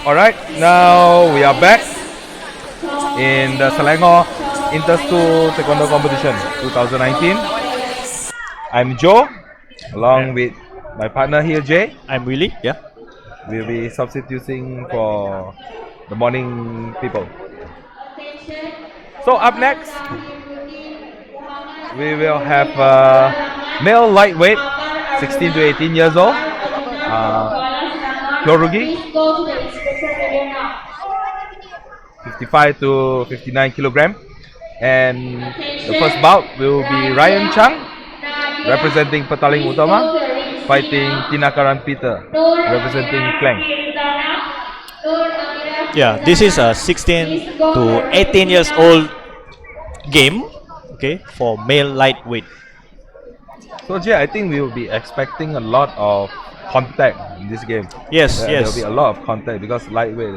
Alright, now we are back in the Selangor Interschool Taekwondo Competition 2019. I'm Joe, along with my partner here, Jay. I'm Willie, yeah. We'll be substituting for the morning people. So up next, we will have male lightweight, 16 to 18 years old, Kyorugi, 55 to 59 kilogram. And the first bout will be Ryan Chang, representing Petaling Utama, fighting Tinakaran Peter, representing Klang. Yeah, this is a 16 to 18 years old game, okay, for male lightweight. So Jay, I think we will be expecting a lot of contact in this game. Yes, There will yes, be a lot of contact because lightweight,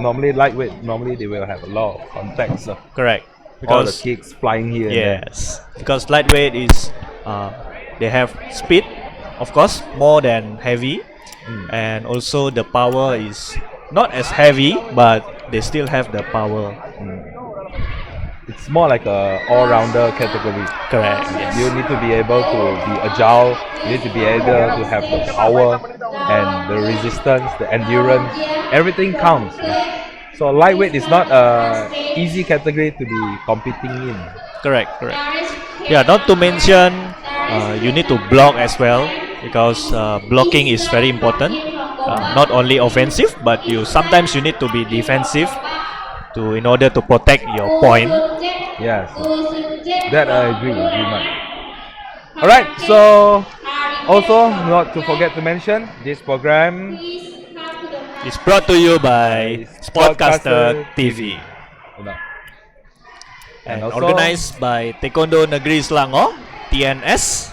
normally they will have a lot of contact. So correct. all the Because kicks flying here and there. yes, because lightweight is they have speed, of course, more than heavy, and also the power is not as heavy, but they still have the power. It's more like a all-rounder category. Correct. Yes. You need to be able to be agile. You need to be able to have the power and the resistance, the endurance. Everything counts. So lightweight is not a easy category to be competing in. Correct, correct. Yeah, not to mention you need to block as well because blocking is very important. Not only offensive, but sometimes you need to be defensive in order to protect your point. Yes, that I agree much. Alright, so also not to forget to mention this program It's brought to you by Sportcaster TV and also organized by Taekwondo Negeri Selangor (TNS),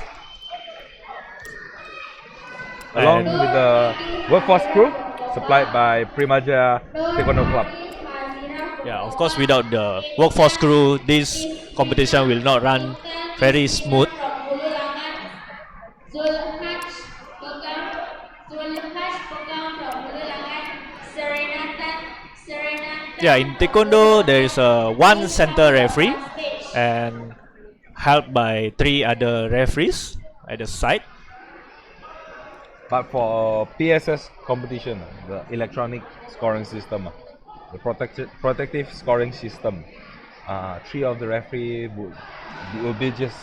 along and with the workforce crew supplied by Primaja Taekwondo Club. yeah, of course, without the workforce crew, this competition will not run very smooth. Yeah, in Taekwondo, there is one center referee and helped by 3 other referees at the side. But for PSS competition, the electronic scoring system, the protective scoring system, 3 of the referee will be just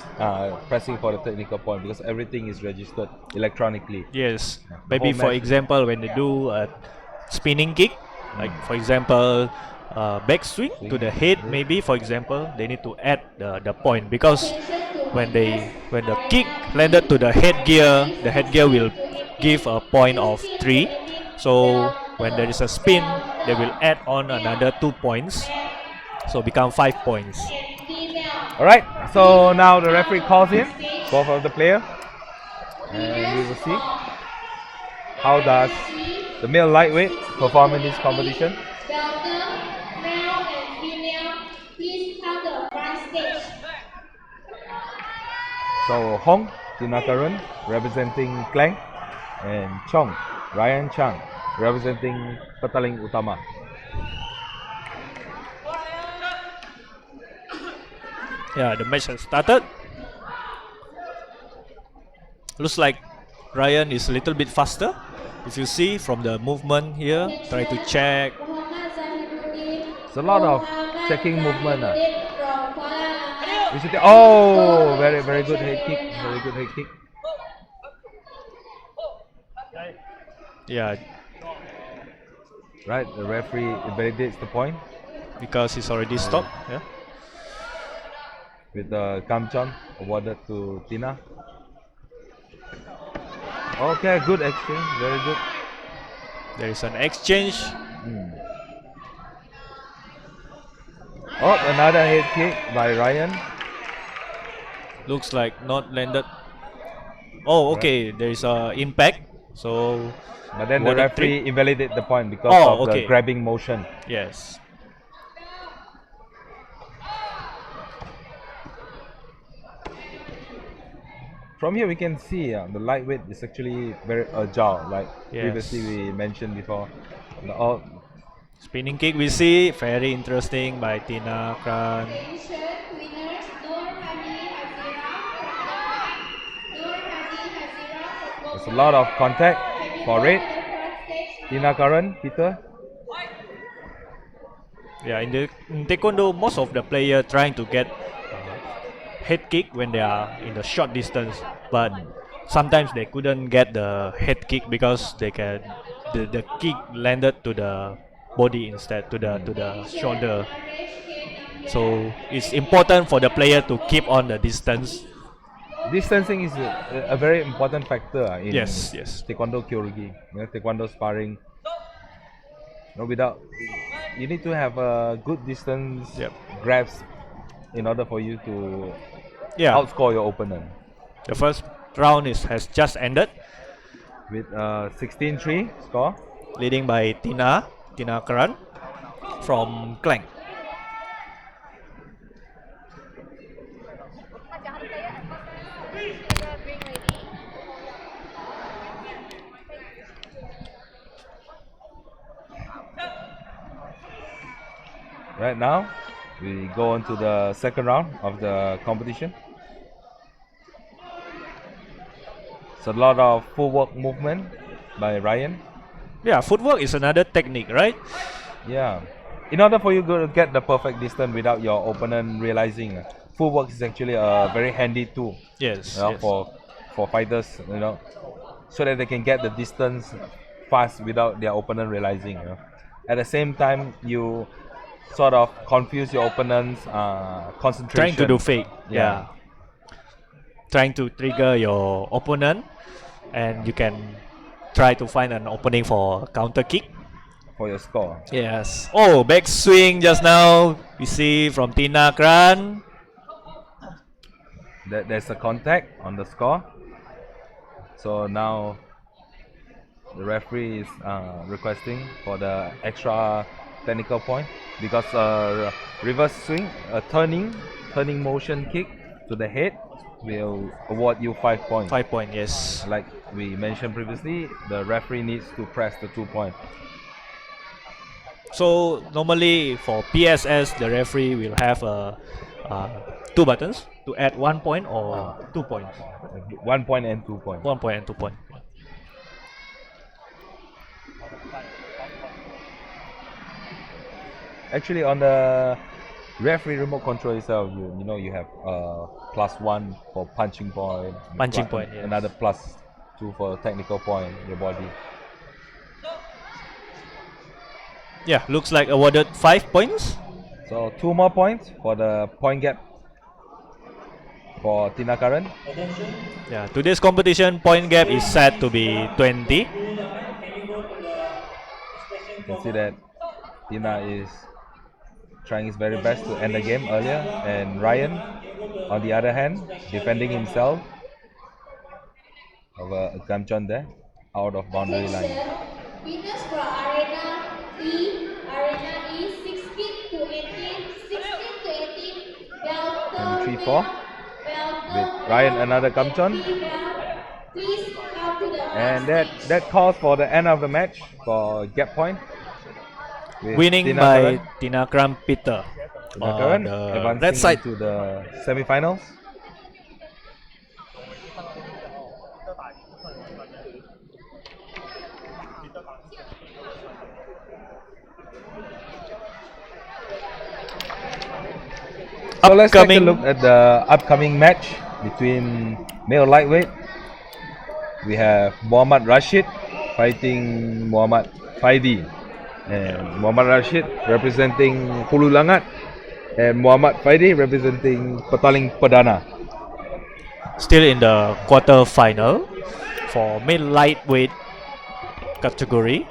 pressing for the technical point because everything is registered electronically. Yes, The maybe whole for match. example, when they do a spinning kick, like for example, backswing to the head, maybe for example, they need to add the point because when the kick landed to the headgear will give a point of 3. So when there is a spin, they will add on another 2 points, so become 5 points. Alright, so now the referee calls in both of the player, and we will see how does the male lightweight perform in this competition. So Hong Tinakarun representing Klang, and Chong Ryan Chang representing Petaling Utama. Yeah, the match has started. Looks like Ryan is a little bit faster. If you see from the movement here, try to check. It's a lot of checking movement. Oh, very good head kick. Very good head kick. Yeah, Right, the referee validates the point because he's already stopped. Yeah. with the Kamchon awarded to Tina. Okay, good exchange. Very good. There is an exchange. Oh, another head kick by Ryan. Looks like not landed. Oh, okay. There is a impact. So, But then the awarded referee 3. invalidated the point because Oh, of the okay. grabbing motion. Yes. From here we can see the lightweight is actually very agile, like Yes. previously we mentioned before. Spinning kick we see very interesting by Tina Kran. Attention, winners, Nur Hadi Hazira from Denmark. Nur Hadi Hazira from There's a lot of contact Can you for go red. to the front stage now? Tina Karan, Peter. Yeah, in Taekwondo, most of the player trying to get head kick when they are in the short distance, but sometimes they couldn't get the head kick because the kick landed to the body instead to the Attention, shoulder. arrange game number So it's important for the player to keep on the distance. Distancing is a very important factor in Yes, yes. Taekwondo Kyorugi, Taekwondo sparring. Without you need to have a good distance Yep. grabs in order for you to Yeah. outscore your opponent. The first round has just ended, With 16-3 score. leading by Tina Karan from Klang. Right now, we go on to the second round of the competition. It's a lot of footwork movement by Ryan. Yeah, footwork is another technique, right? Yeah. In order for you to get the perfect distance without your opponent realizing, footwork is actually a very handy tool. Yes. You know, Yes. for fighters, so that they can get the distance fast without their opponent realizing. At the same time, you sort of confuse your opponent's concentration. Trying to do fake. Yeah. Trying to trigger your opponent, and you can try to find an opening for counter kick. For your score. Yes. Oh, back swing just now. We see from Tina Kran. There's a contact on the score. So now the referee is requesting for the extra technical point because reverse swing, a turning motion kick to the head will award you 5 points. 5 point, yes. Like we mentioned previously, the referee needs to press the 2 point. So normally for PSS, the referee will have 2 buttons to add 1 point or 2 points. 1 point and 2 points. 1 point and 2 point. Actually, on the referee remote control itself, you have +1 for punching point. Punching point, yes. Another +2 for technical point. Your body. Yeah, looks like awarded 5 points. So 2 more points for the point gap for Tina Karan. Yeah, today's competition point gap is set to be 20. You can see that Tina is trying his very best to end the game earlier, and Ryan, on the other hand, defending himself over a gamchon there, out of boundary line. Winners for Arena E 16 to 18, 16 to 18, And Belter 3-4 Belter with Ryan another gamchon, Please come to the and that calls for the end of the match for gap point. With Winning Tina by Karan. Tina Kran Peter. Tina Karan The advancing red side. to the semi-finals. So let's take a look at the upcoming match between male lightweight. We have Muhammad Rashid fighting Muhammad Faidi, and Muhammad Rashid representing Hulu Langat, and Muhammad Faidi representing Petaling Perdana. Still in the quarter final for mid lightweight category.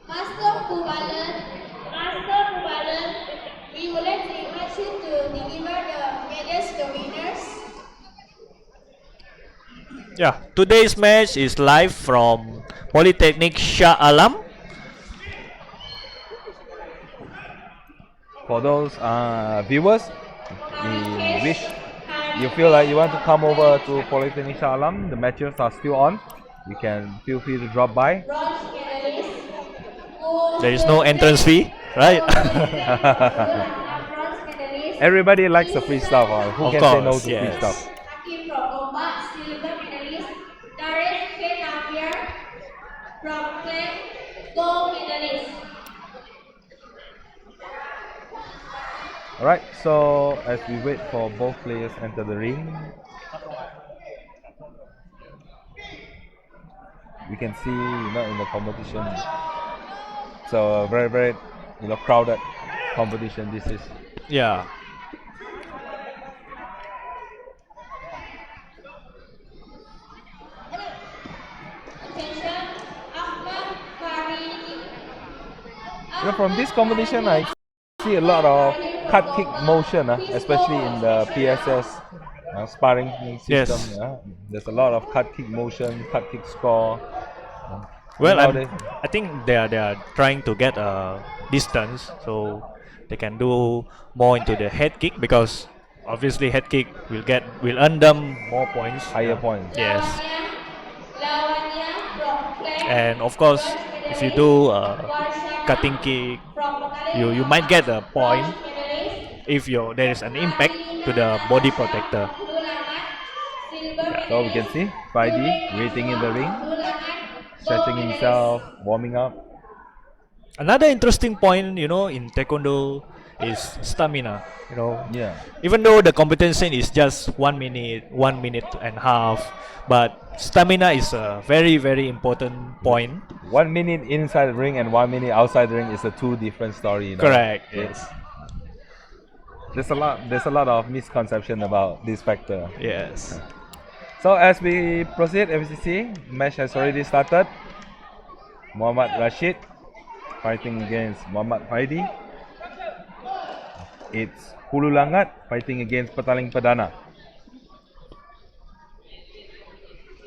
Master Pubalan, we would like to invite you to deliver the medals to the winners. Yeah, today's match is live from Polytechnic Shah Alam. For those viewers, in which you feel like you want to come over to Polytechnic Shah Alam, the matches are still on. You can feel free to drop by. Bronze medalist, There is no entrance fee, right? bronze medalist, Everybody likes the free stuff. Who Of can say no course, to free stuff? yes. Hakim from Gombak, silver medalist, Darren K. Napier from Clan, gold medalist. Alright, so as we wait for both players enter the ring, we can see in the competition. So very crowded competition this is. Yeah. Attention, Ahmad Farid. From this competition, I see a lot of cut kick motion, especially in the PSS sparring system. Yes. There's a lot of cut kick motion, cut kick score. Well, Nowadays- I think they are trying to get a distance so they can do more into the head kick because obviously head kick will earn them more points. Higher points. Yes. Lawannya from Clan, And of course, if you do Warsana cutting kick, from Bengkulu, you might get a point bronze medalist, if there is an impact to the body protector. Hulu Langat, silver So we can medalist, see Friday waiting in the ring, Hulu Langat, stretching gold himself, warming up. Another interesting point, in Taekwondo is stamina. Yeah. Even though the competition is just 1 minute, 1 minute and a half, but stamina is a very important point. 1 minute inside the ring and 1 minute outside the ring is a two different story. Correct. Yes. There's a lot of misconception about this factor. Yes. So as we proceed, FCC match has already started. Muhammad Rashid fighting against Muhammad Faidi. It's Hulu Langat fighting against Petaling Perdana.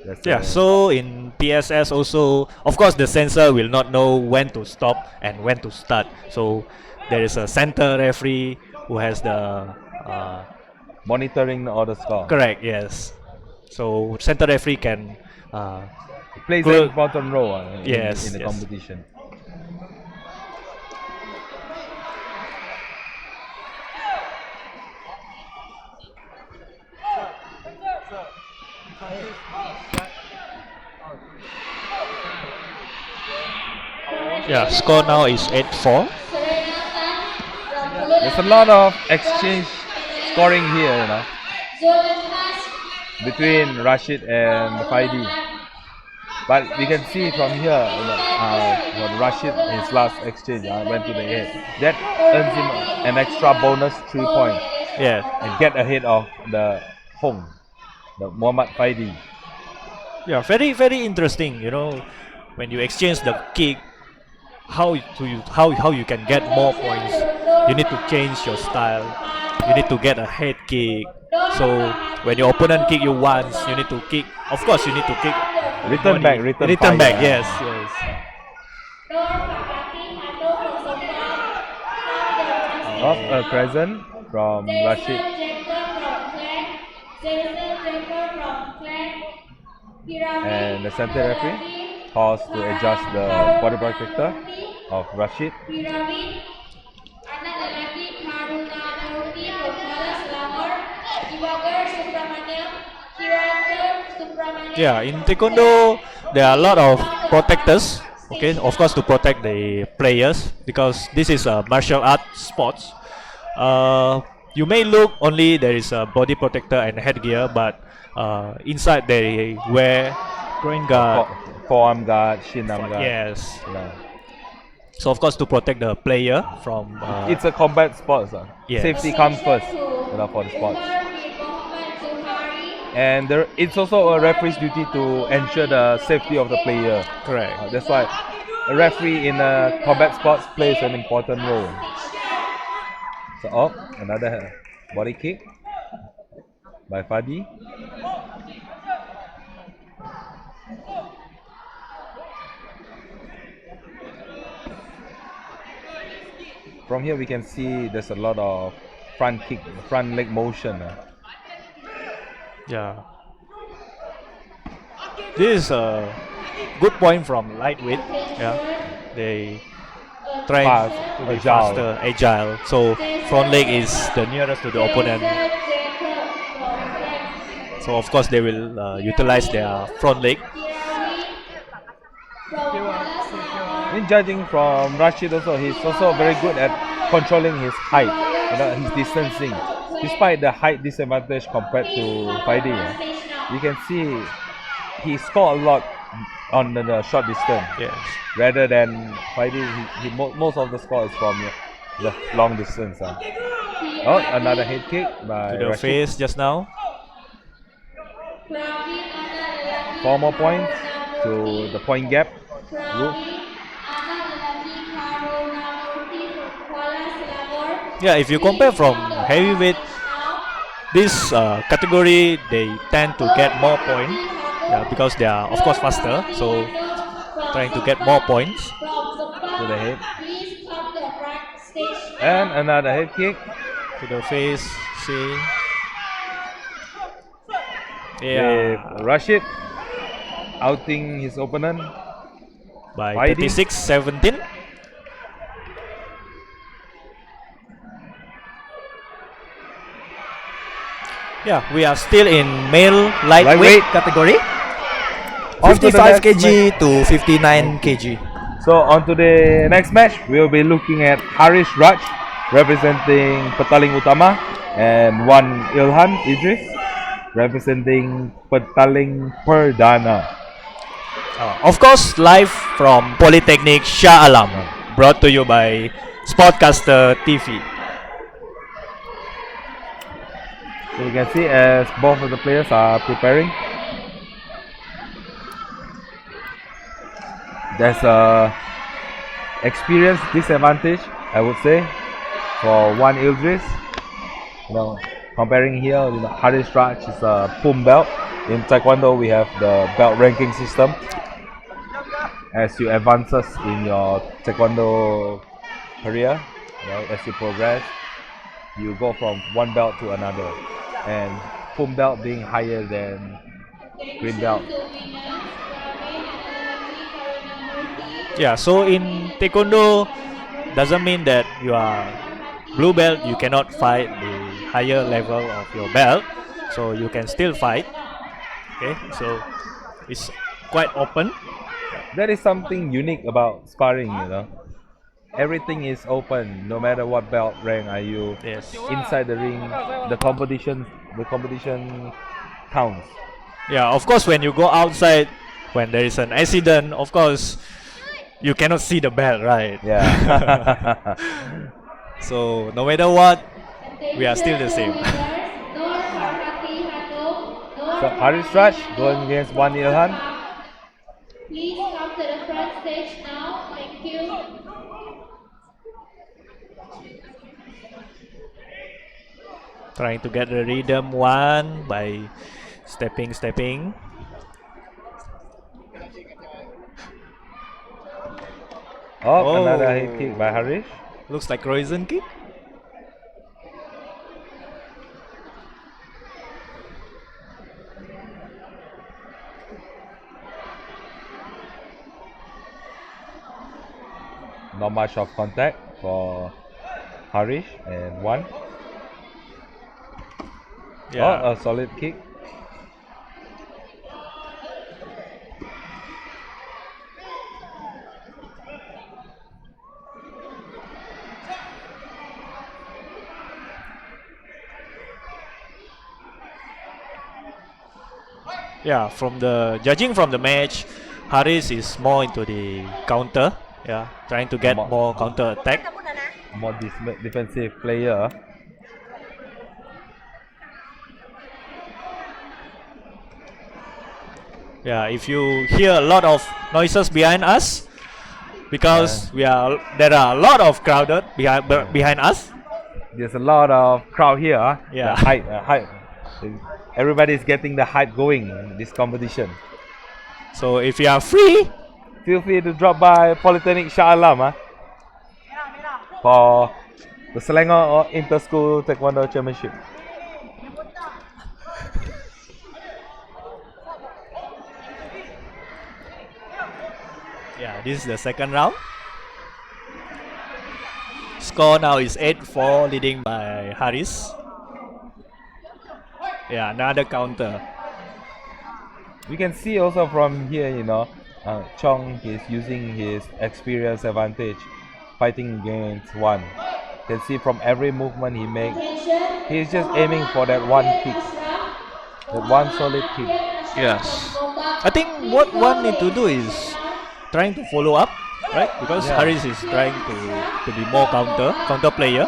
That's Yeah. So in PSS also, of course, the censor will not know when to stop and when to start. So there is a center referee who has the monitoring all the score. correct. Yes. So center referee can. Plays Good. an important role Yes, in the yes. competition. Yeah. Score now is 8-4. Serenatan from Hulu There's a Langat, lot of exchange scoring here, Zulhas between Rashid and Faidi. But we can see from here, when Rashid his last exchange went to the head. That earns him an extra bonus 3 points Yeah. and get ahead of the Hong, the Muhammad Faidi. Yeah, very interesting. When you exchange the kick, how you can get more points. You need to change your style. You need to get a head kick. So when your opponent kick you once, you need to kick. Of course, you need to kick. Return back, return Return fire. back. Yes. Nur Fakati Hanu Kosova from Up a present from Rashid. Jason Jacob from Clan, Pyramid, And the center referee calls to adjust the body protector of Rashid. Pyramid, anak lelaki Haruna Murti Pembalap Selangor, Ibagar Supramania, Kirata Supramania. Yeah, in Taekwondo, there are a lot of protectors. Okay, of course to protect the players because this is a martial art sports. You may look only there is a body protector and headgear, but inside they wear groin guard. Forearm guard, shin arm guard. Yes. Yeah. So of course to protect the player from. It's a combat sport. Yes. Safety comes first for the sports. And it's also a referee's duty to ensure the safety of the player. Correct. That's why a referee in combat sports plays an important role. So, another body kick by Fadi. from here we can see there's a lot of front kick, front leg motion. Yeah. This is a good point from lightweight. Yeah. They try Fast, to be agile. faster, agile. So front leg is the nearest to the opponent. So of course they will utilize their front leg. In judging from Rashid also, he's also very good at controlling his height, his distancing. Despite the height disadvantage compared to Faidi, you can see he scored a lot on the short distance. Yes. Rather than Faidi, most of the score is from the long distance. Oh, another head kick by To the Rashid. face just now. 4 more points to the point gap. Roof. Yeah, if you compare from heavyweight, this category they tend to get more points. Yeah, because they are of course faster. So trying to get more points. To the head. And another head kick. To the face. See. With Yeah. Rashid outing his opponent. By Faidi. 36-17. Yeah, we are still in male lightweight Lightweight. category. On to the 55 next kg match. to 59 kg. So on to the next match, we'll be looking at Harish Raj representing Petaling Utama and Wan Ilhan Idris representing Petaling Perdana. Of course, live from Polytechnic Shah Alam, brought to you by Sportcaster TV. So you can see as both of the players are preparing. There's a experience disadvantage, I would say, for Wan Idris. Comparing here, Harish Raj is a Pum belt. In Taekwondo, we have the belt ranking system. As you advances in your Taekwondo career, as you progress, you go from one belt to another. And Pum belt being higher than green belt. Yeah, so in Taekwondo, doesn't mean that you are blue belt, you cannot fight the higher level of your belt. So you can still fight. Okay, so it's quite open. That is something unique about sparring, Everything is open, no matter what belt rank are you. Yes. Inside the ring, the competition counts. Yeah, of course, when you go outside, when there is an accident, of course, you cannot see the belt, right? Yeah. So no matter what, we are still the same. So Harish Raj going against Wan Ilhan. Please come to the front stage now. Thank you. Trying to get the rhythm one by stepping. Oh, another head kick by Harish. Looks like Roizen kick. Not much of contact for Harish and Wan. Yeah. Oh, a solid kick. Yeah, from the judging from the match, Haris is more into the counter. Yeah, trying to get more counter attack. More defensive player. Yeah, if you hear a lot of noises behind us, because there are a lot of crowded behind us. There's a lot of crowd here. Yeah. The hype. Everybody's getting the hype going in this competition. So if you are free, Feel free to drop by Polytechnic Shah Alam for the Selangor Interschool Taekwondo Championship. Yeah, this is the second round. Score now is 8-4, leading by Haris. Yeah, another counter. We can see also from here, Chong is using his experience advantage, fighting against one. You can see from every movement he makes, Attention. he's just aiming for that one kick, that one solid kick. Yes. I think what one need to do is trying to follow up, right? Because Yeah. Haris is trying to be more counter player.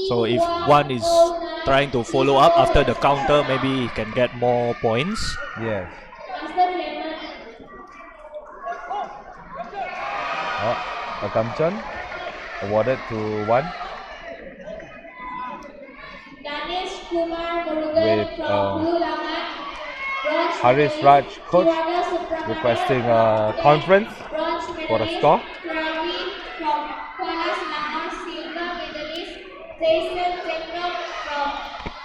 So if one is trying to follow up after the counter, maybe he can get more points. Yes. Master Clement. A Kamchon awarded to one Danish Kumar Murugan with from Blue Langan. Bronze Haris medalist, Raj coach Jiwana Subramanian requesting from a Clan. conference Bronze for the medalist, score. Krawi from Kuala Selangor. Silver medalist, Jason Zengrok from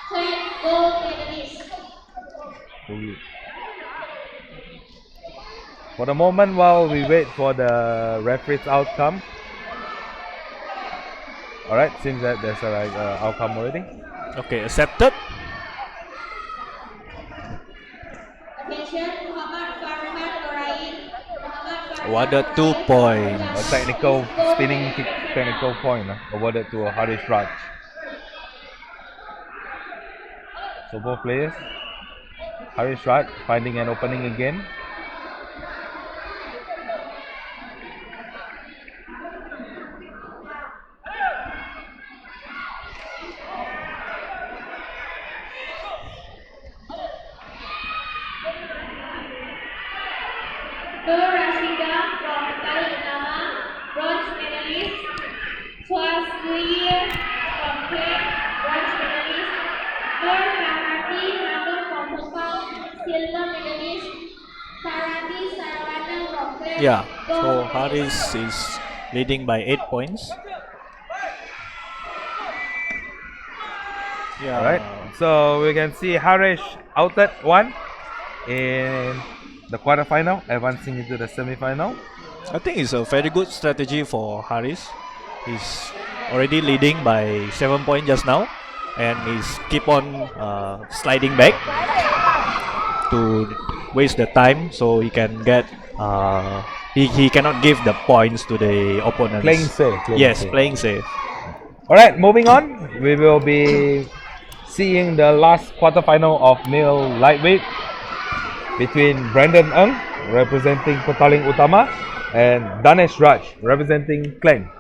Clan. Gold medalist. For the moment, while we wait for the referee's outcome. Alright, seems that there's a outcome already. Okay, accepted. Attention, Muhammad Farhan Norain. Awarded 2 points. A technical spinning kick, technical point awarded to Haris Raj. So both players, Haris Raj finding an opening again. Nur Rashida from Kali Utama. Bronze medalist, Swaslia from Clan. Bronze medalist, Nur Karati Random from Sepang. Silver medalist, Karati Saravana from Clan. Yeah, Gold so medalist. Haris is leading by 8 points. Yeah. Alright, so we can see Harish outed one in the quarterfinal, advancing into the semi-final. I think it's a very good strategy for Haris. He's already leading by 7 points just now, and he's keep on sliding back to waste the time, so he can get. He cannot give the points to the opponents. Playing safe. Yes, playing safe. Alright, moving on. We will be seeing the last quarterfinal of male lightweight between Brandon Ng, representing Petaling Utama, and Danesh Raj, representing Klang.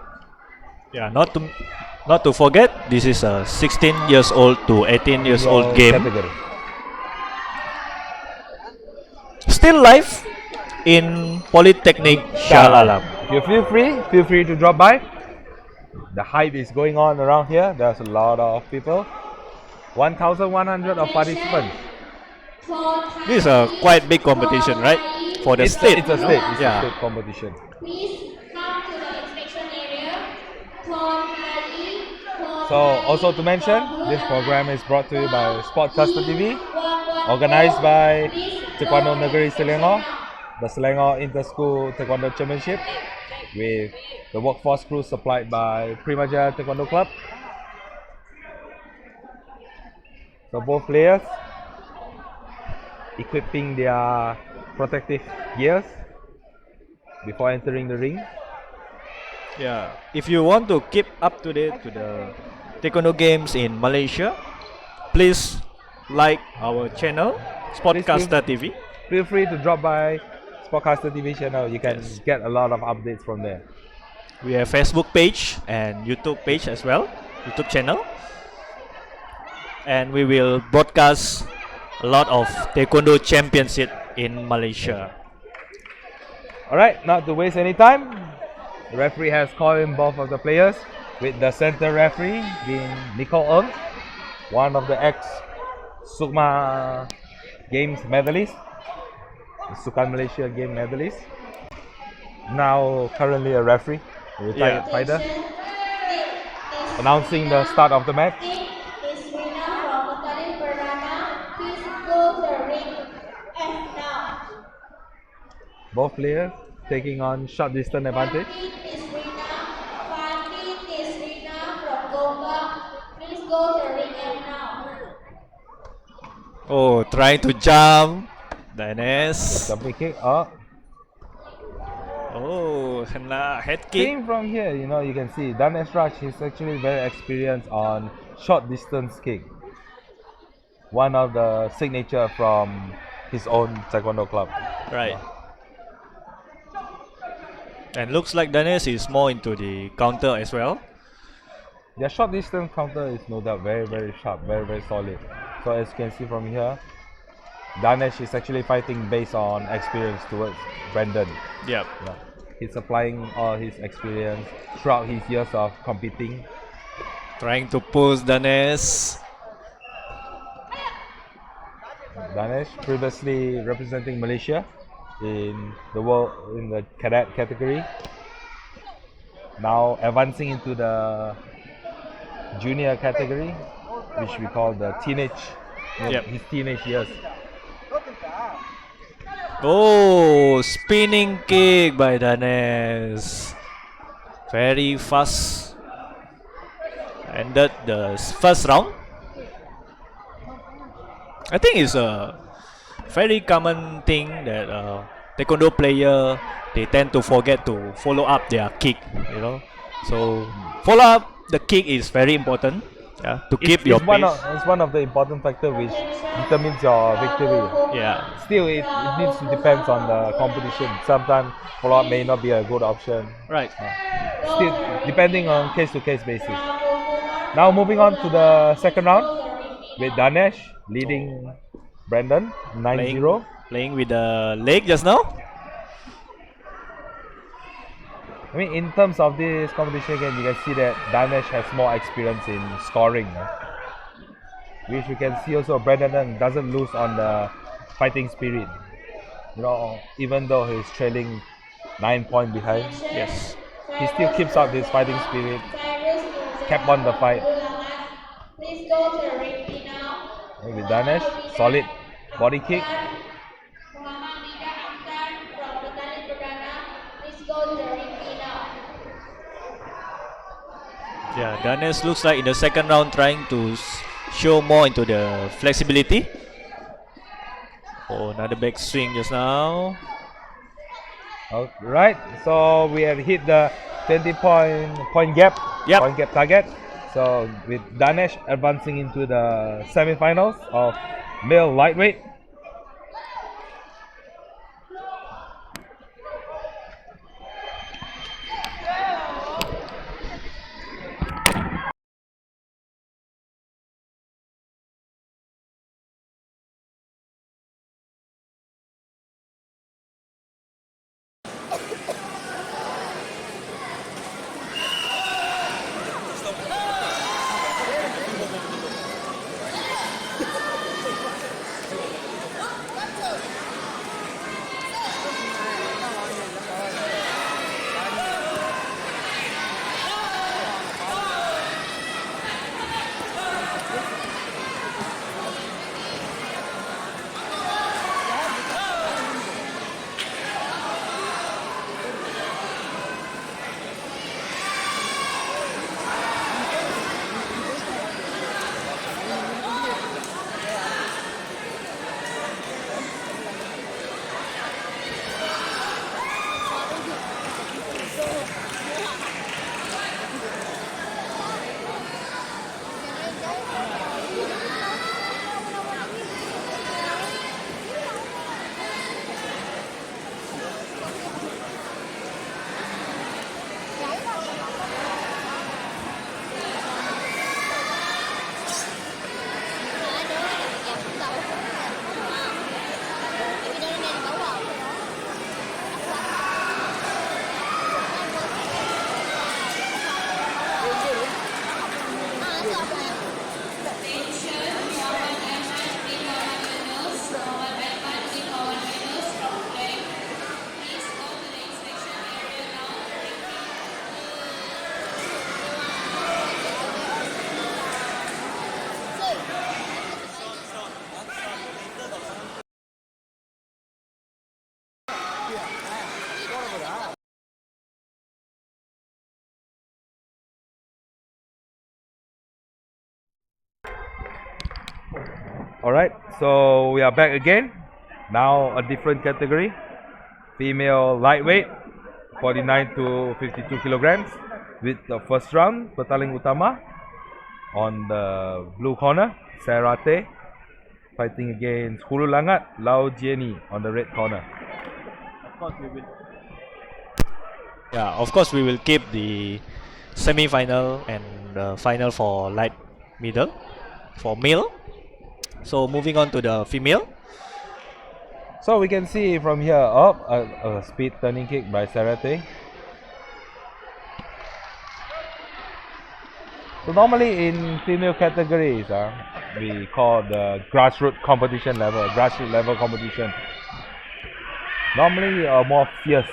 Yeah, not to forget, this is a 16 years old to 18 years old game. Category. Still live in Polytechnic Shah Alam. If you feel free to drop by. The hype is going on around here. There's a lot of people. 1,100 of participants. This is a quite big competition, right? For the It's state. a state. It's Yeah. a state competition. Please come to the inspection area. So also to mention, this program is brought to you by Sportcaster TV, organized by Taekwondo Negeri Selangor, the Selangor Interschool Taekwondo Championship, with the workforce crew supplied by Primaja Taekwondo Club. So both players equipping their protective gears before entering the ring. Yeah. If you want to keep up to date to the Taekwondo games in Malaysia, please like our channel, Sportcaster TV. Feel free to drop by Sportcaster TV channel. You can get a lot of updates from there. We have Facebook page and YouTube page as well, YouTube channel. And we will broadcast a lot of Taekwondo championship in Malaysia. Alright, not to waste any time, the referee has called in both of the players, with the center referee being Nicole Ng, one of the ex-Sukma Games medalists, the Sukan Malaysia Game medalist, now currently a referee, a retired fighter. announcing the start of the match. Kick is Rina from Bataling Perdana. Please go to the ring F now. Both players taking on short distance advantage. Kick is Rina. Kick is Rina from Gombak. Please go to the ring F now. Oh, trying to jump. Danes. Jumping kick. Oh, Oh, kena head kick. seeing from here, you can see Danesh Raj is actually very experienced on short distance kick. One of the signature from his own taekwondo club. Right. And looks like Danes is more into the counter as well. Their short distance counter is no doubt very, very sharp, very, very solid. So as you can see from here, Danesh is actually fighting based on experience towards Brandon. Yep. Yeah. He's applying all his experience throughout his years of competing. Trying to push Danes. Danesh previously representing Malaysia in the cadet category. Now advancing into the junior category, which we call the Yep. his teenage years. Oh, spinning kick by Danes. Very fast. Ended the first round. I think it's a very common thing that taekwondo player they tend to forget to follow up their kick. So follow up the kick is very important. Yeah, to keep your pace. It's one of the important factor which determines your victory. Yeah. Still, it needs to depend on the competition. Sometimes follow-up may not be a good option. Right. Still, depending on case-to-case basis. Now moving on to the second round with Danesh leading Brandon 9-0. Playing with the leg just now. I mean, in terms of this competition again, you can see that Danesh has more experience in scoring. Which you can see also Brandon doesn't lose on the fighting spirit. Even though he's trailing 9 points behind, Yes. he still keeps up this fighting spirit, kept on the fight. Please go to the ring now. And with Danesh, solid body kick. Muhammad Nida Akhtar from Bataling Perdana. Please go to the ring now. Yeah, Danes looks like in the second round trying to show more into the flexibility. Oh, another back swing just now. Alright, so we have hit the 20 point gap, Yep. point gap target. So with Danesh advancing into the semi-finals of male lightweight. Alright, so we are back again. Now a different category. Female lightweight, 49 to 52 kilograms. With the first round, Petaling Utama. On the blue corner, Serate. Fighting against Hulu Langat, Lau Jieni on the red corner. Of course, we will. Yeah, of course, we will keep the semi-final and the final for light middle for male. So moving on to the female. So we can see from here up a speed turning kick by Serate. So normally in female categories, we call the grassroots level competition. Normally more fierce.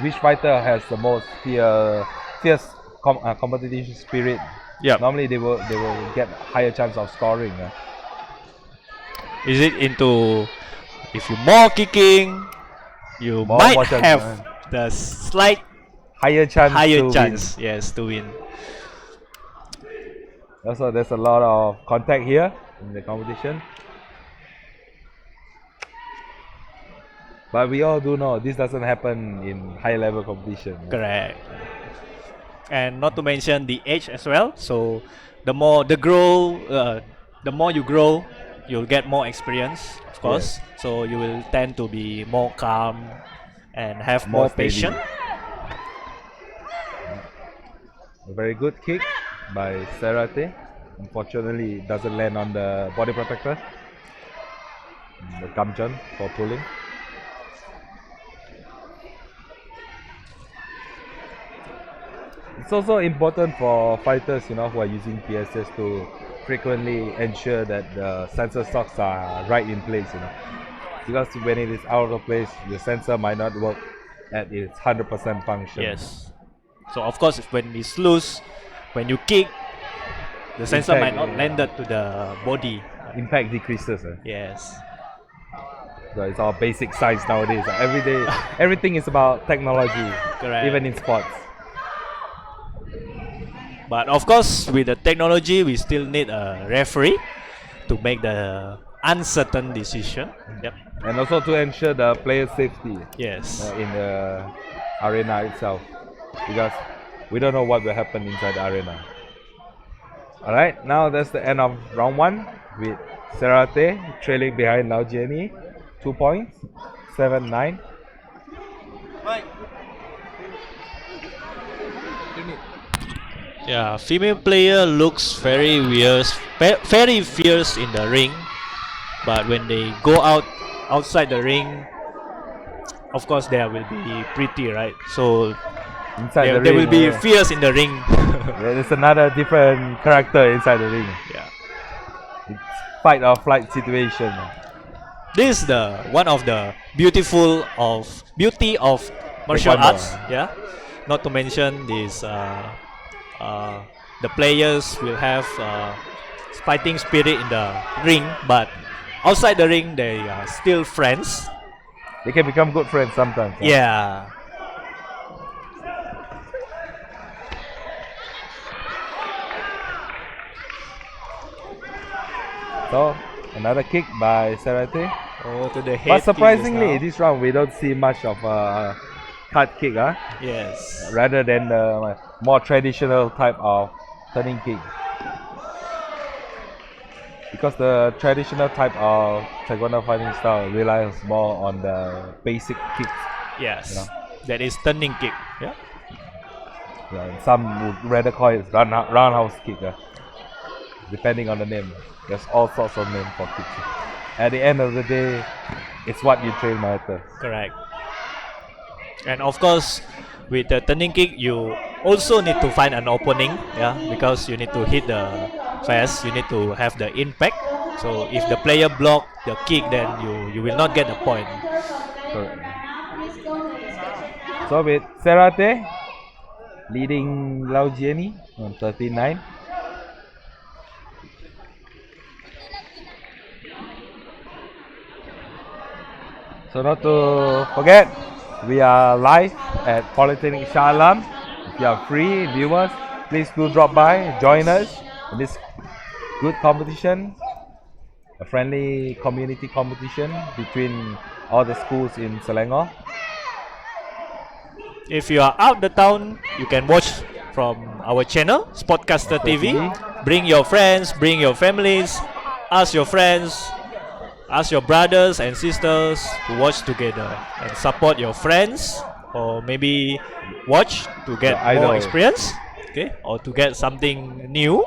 Which fighter has the most fierce competition spirit? Yeah. Normally they will get higher chance of scoring. Is it into if you more kicking, you might more chance, have the slight higher chance to chance, win. yes, to win. Also, there's a lot of contact here in the competition. But we all do know this doesn't happen in high level competition. Correct. And not to mention the age as well. So the more you grow, you'll get more experience, of course. Yes. So you will tend to be more calm and have More more steady. patience. A very good kick by Serate. Unfortunately, it doesn't land on the body protector. The Kamchan for pulling. It's also important for fighters, who are using PSS to frequently ensure that the sensor stocks are right in place, Because when it is out of place, the sensor might not work at its 100% function. Yes. So of course, when it's loose, when you kick, the sensor might not landed to the body. Impact decreases. Yes. So it's all basic science nowadays. Every day, everything is about technology, Correct. even in sports. But of course, with the technology, we still need a referee to make the uncertain decision. Yep. And also to ensure the player safety Yes. in the arena itself, because we don't know what will happen inside the arena. Alright, now that's the end of round 1 with Serate trailing behind Lau Jieni. 2 points, 7-9. Yeah, female player looks very fierce in the ring, but when they go outside the ring, of course they will be pretty, right? So Inside they will be yeah. fierce in the ring. There's another different character inside the ring. Yeah. It's fight or flight situation. This is the one of the beauty of martial Taekwondo. arts. Yeah. Not to mention this, the players will have fighting spirit in the ring, but outside the ring they are still friends. They can become good friends sometimes. Yeah. So another kick by Serate. Oh, to the head. But kick surprisingly, just now. this round we don't see much of a cut kick, Yes. rather than the more traditional type of turning kick. Because the traditional type of Taekwondo fighting style relies more on the basic kicks. Yes. That is turning kick. Yeah. Some would rather call it roundhouse kick, depending on the name. There's all sorts of names for kicks. At the end of the day, it's what you train matters. Correct. And of course, with the turning kick, you also need to find an opening, because you need to hit the fast. You need to have the impact. So if the player block the kick, then you will not get the point. So with Serate leading Lau Jieni on 39. So not to forget, we are live at Polytechnic Shah Alam. If you are free viewers, please do drop by, join us in this good competition. a friendly community competition between all the schools in Selangor. If you are out the town, you can watch from our channel, Sportcaster TV. Bring your friends, bring your families, ask your friends, ask your brothers and sisters to watch together and support your friends, or maybe watch to get The idol. more experience, okay, or to get something new.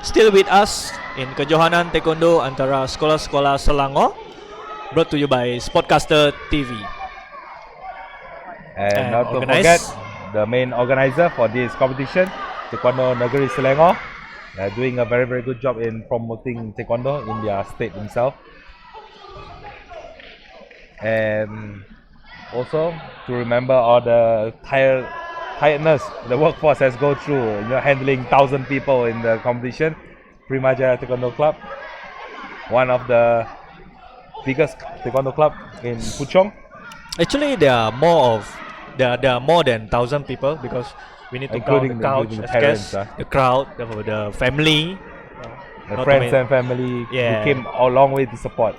Still with us in Kejohanan Taekwondo antara Sekolah Selangor, brought to you by Sportcaster TV. And And not to organized- forget the main organizer for this competition, Taekwondo Negeri Selangor. They're doing a very good job in promoting Taekwondo in their state themselves. And also to remember all the tiredness the workforce has go through, handling 1,000 people in the competition. Primaja Taekwondo Club, one of the biggest Taekwondo club in Puchong, Actually, there are more than 1,000 people because we need to count including the couch, the as parents, guests, the crowd, the family, the not to friends men- and family Yeah. who came a long way to support.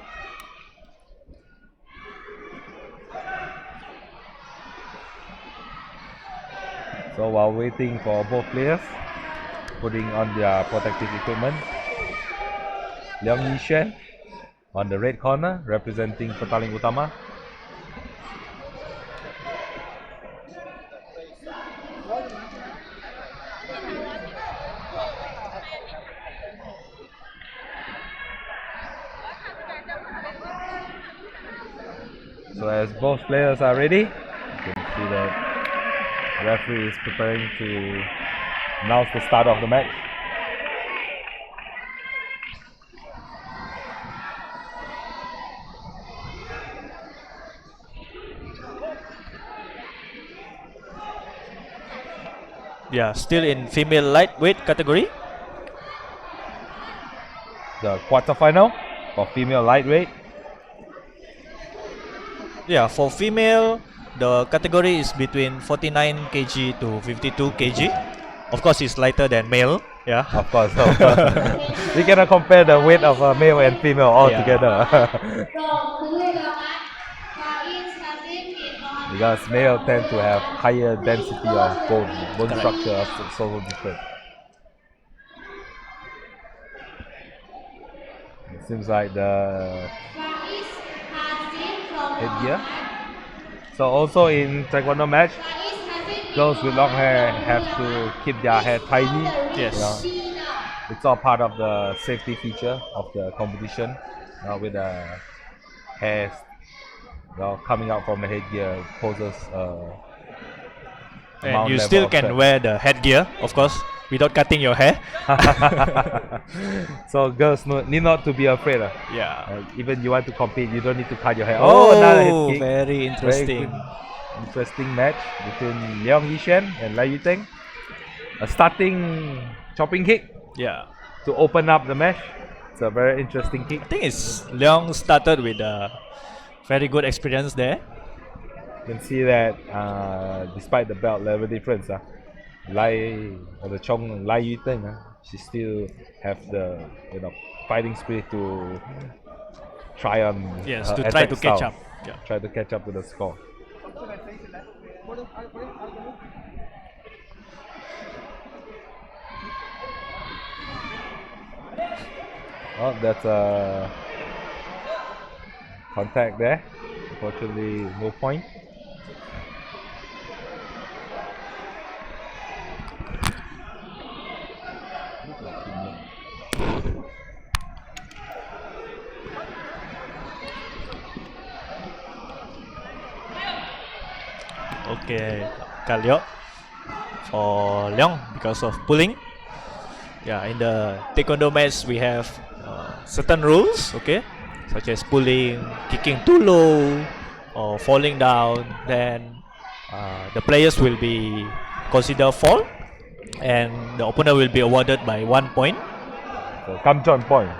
So while waiting for both players putting on their protective equipment, Leong Yishen on the red corner representing Petaling Utama. So as both players are ready, you can see that referee is preparing to announce the start of the match. Yeah, still in female lightweight category. The quarterfinal for female lightweight. Yeah, for female, the category is between 49 kg to 52 kg. Of course, it's lighter than male. Yeah. Of course. We cannot compare the weight of a male and female all Yeah. together. From Kejohanan, Faiz Hazim Kejohanan. Because male tend to have higher density of bone Correct. structure of so different. It seems like the Faiz Hazim from headgear. Kejohanan. So also in Taekwondo match, Faiz Hazim girls with long hair have to keep their hair tidy. Yes. It's all part of the safety feature of the competition, with the hair coming out from the headgear poses And you still can wear the headgear, of course, without cutting your hair. So girls need not to be afraid. Yeah. Even you want to compete, you don't need to cut your hair. Oh, another head kick. very interesting. Interesting match between Leong Yishen and Lai Yuteng. A starting chopping kick Yeah. to open up the match. It's a very interesting kick. I think it's Leong started with a very good experience there. You can see that despite the belt level difference, Lai Yuteng, she still have the fighting spirit to try on. Yes, her to try attack to catch style. up. Yeah. Try to catch up to the score. Oh, that's a contact there. Unfortunately, no point. Okay, Kalyo for Leong because of pulling. Yeah, in the taekwondo match we have certain rules, okay, such as pulling, kicking too low, or falling down. Then the players will be considered fall, and the opponent will be awarded by 1 point. So Kam John point.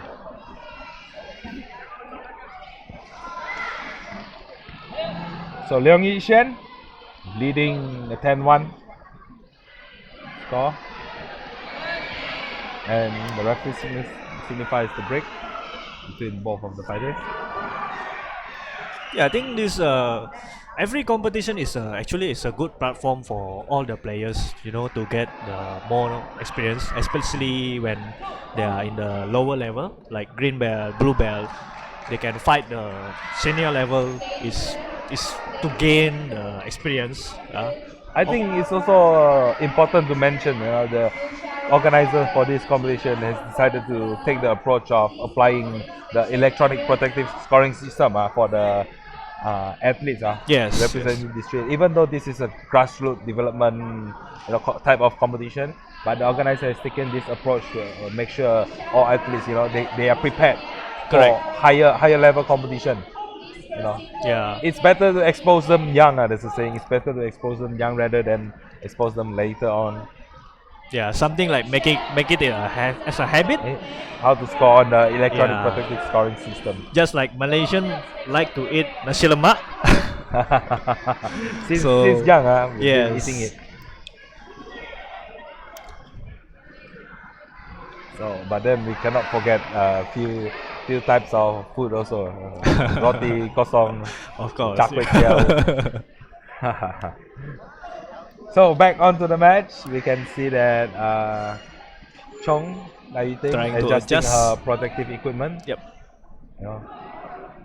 So Leong Yishen leading the 10-1 score. And the referee signifies the break between both of the fighters. Yeah, I think this every competition is actually is a good platform for all the players, to get the more experience, especially when they are in the lower level, like green belt, blue belt. They can fight the senior level is to gain the experience. I think it's also important to mention, the organizer for this competition has decided to take the approach of applying the electronic protective scoring system for the athletes Yes, representing this trade. Even though this is a grassroots development type of competition, but the organizer has taken this approach to make sure all athletes, they are prepared for Correct. higher level competition. Yeah. It's better to expose them young. There's a saying. It's better to expose them young rather than expose them later on. Yeah, something like make it as a habit. How to score on the electronic Yeah. protective scoring system. Just like Malaysian like to eat nasi lemak. Since young, we've been yes. eating it. So, but then we cannot forget a few types of food also. Roti kosong, Of course. char kway teow. So back onto the match, we can see that Chong Trying to adjusting adjust. her protective equipment. Yep.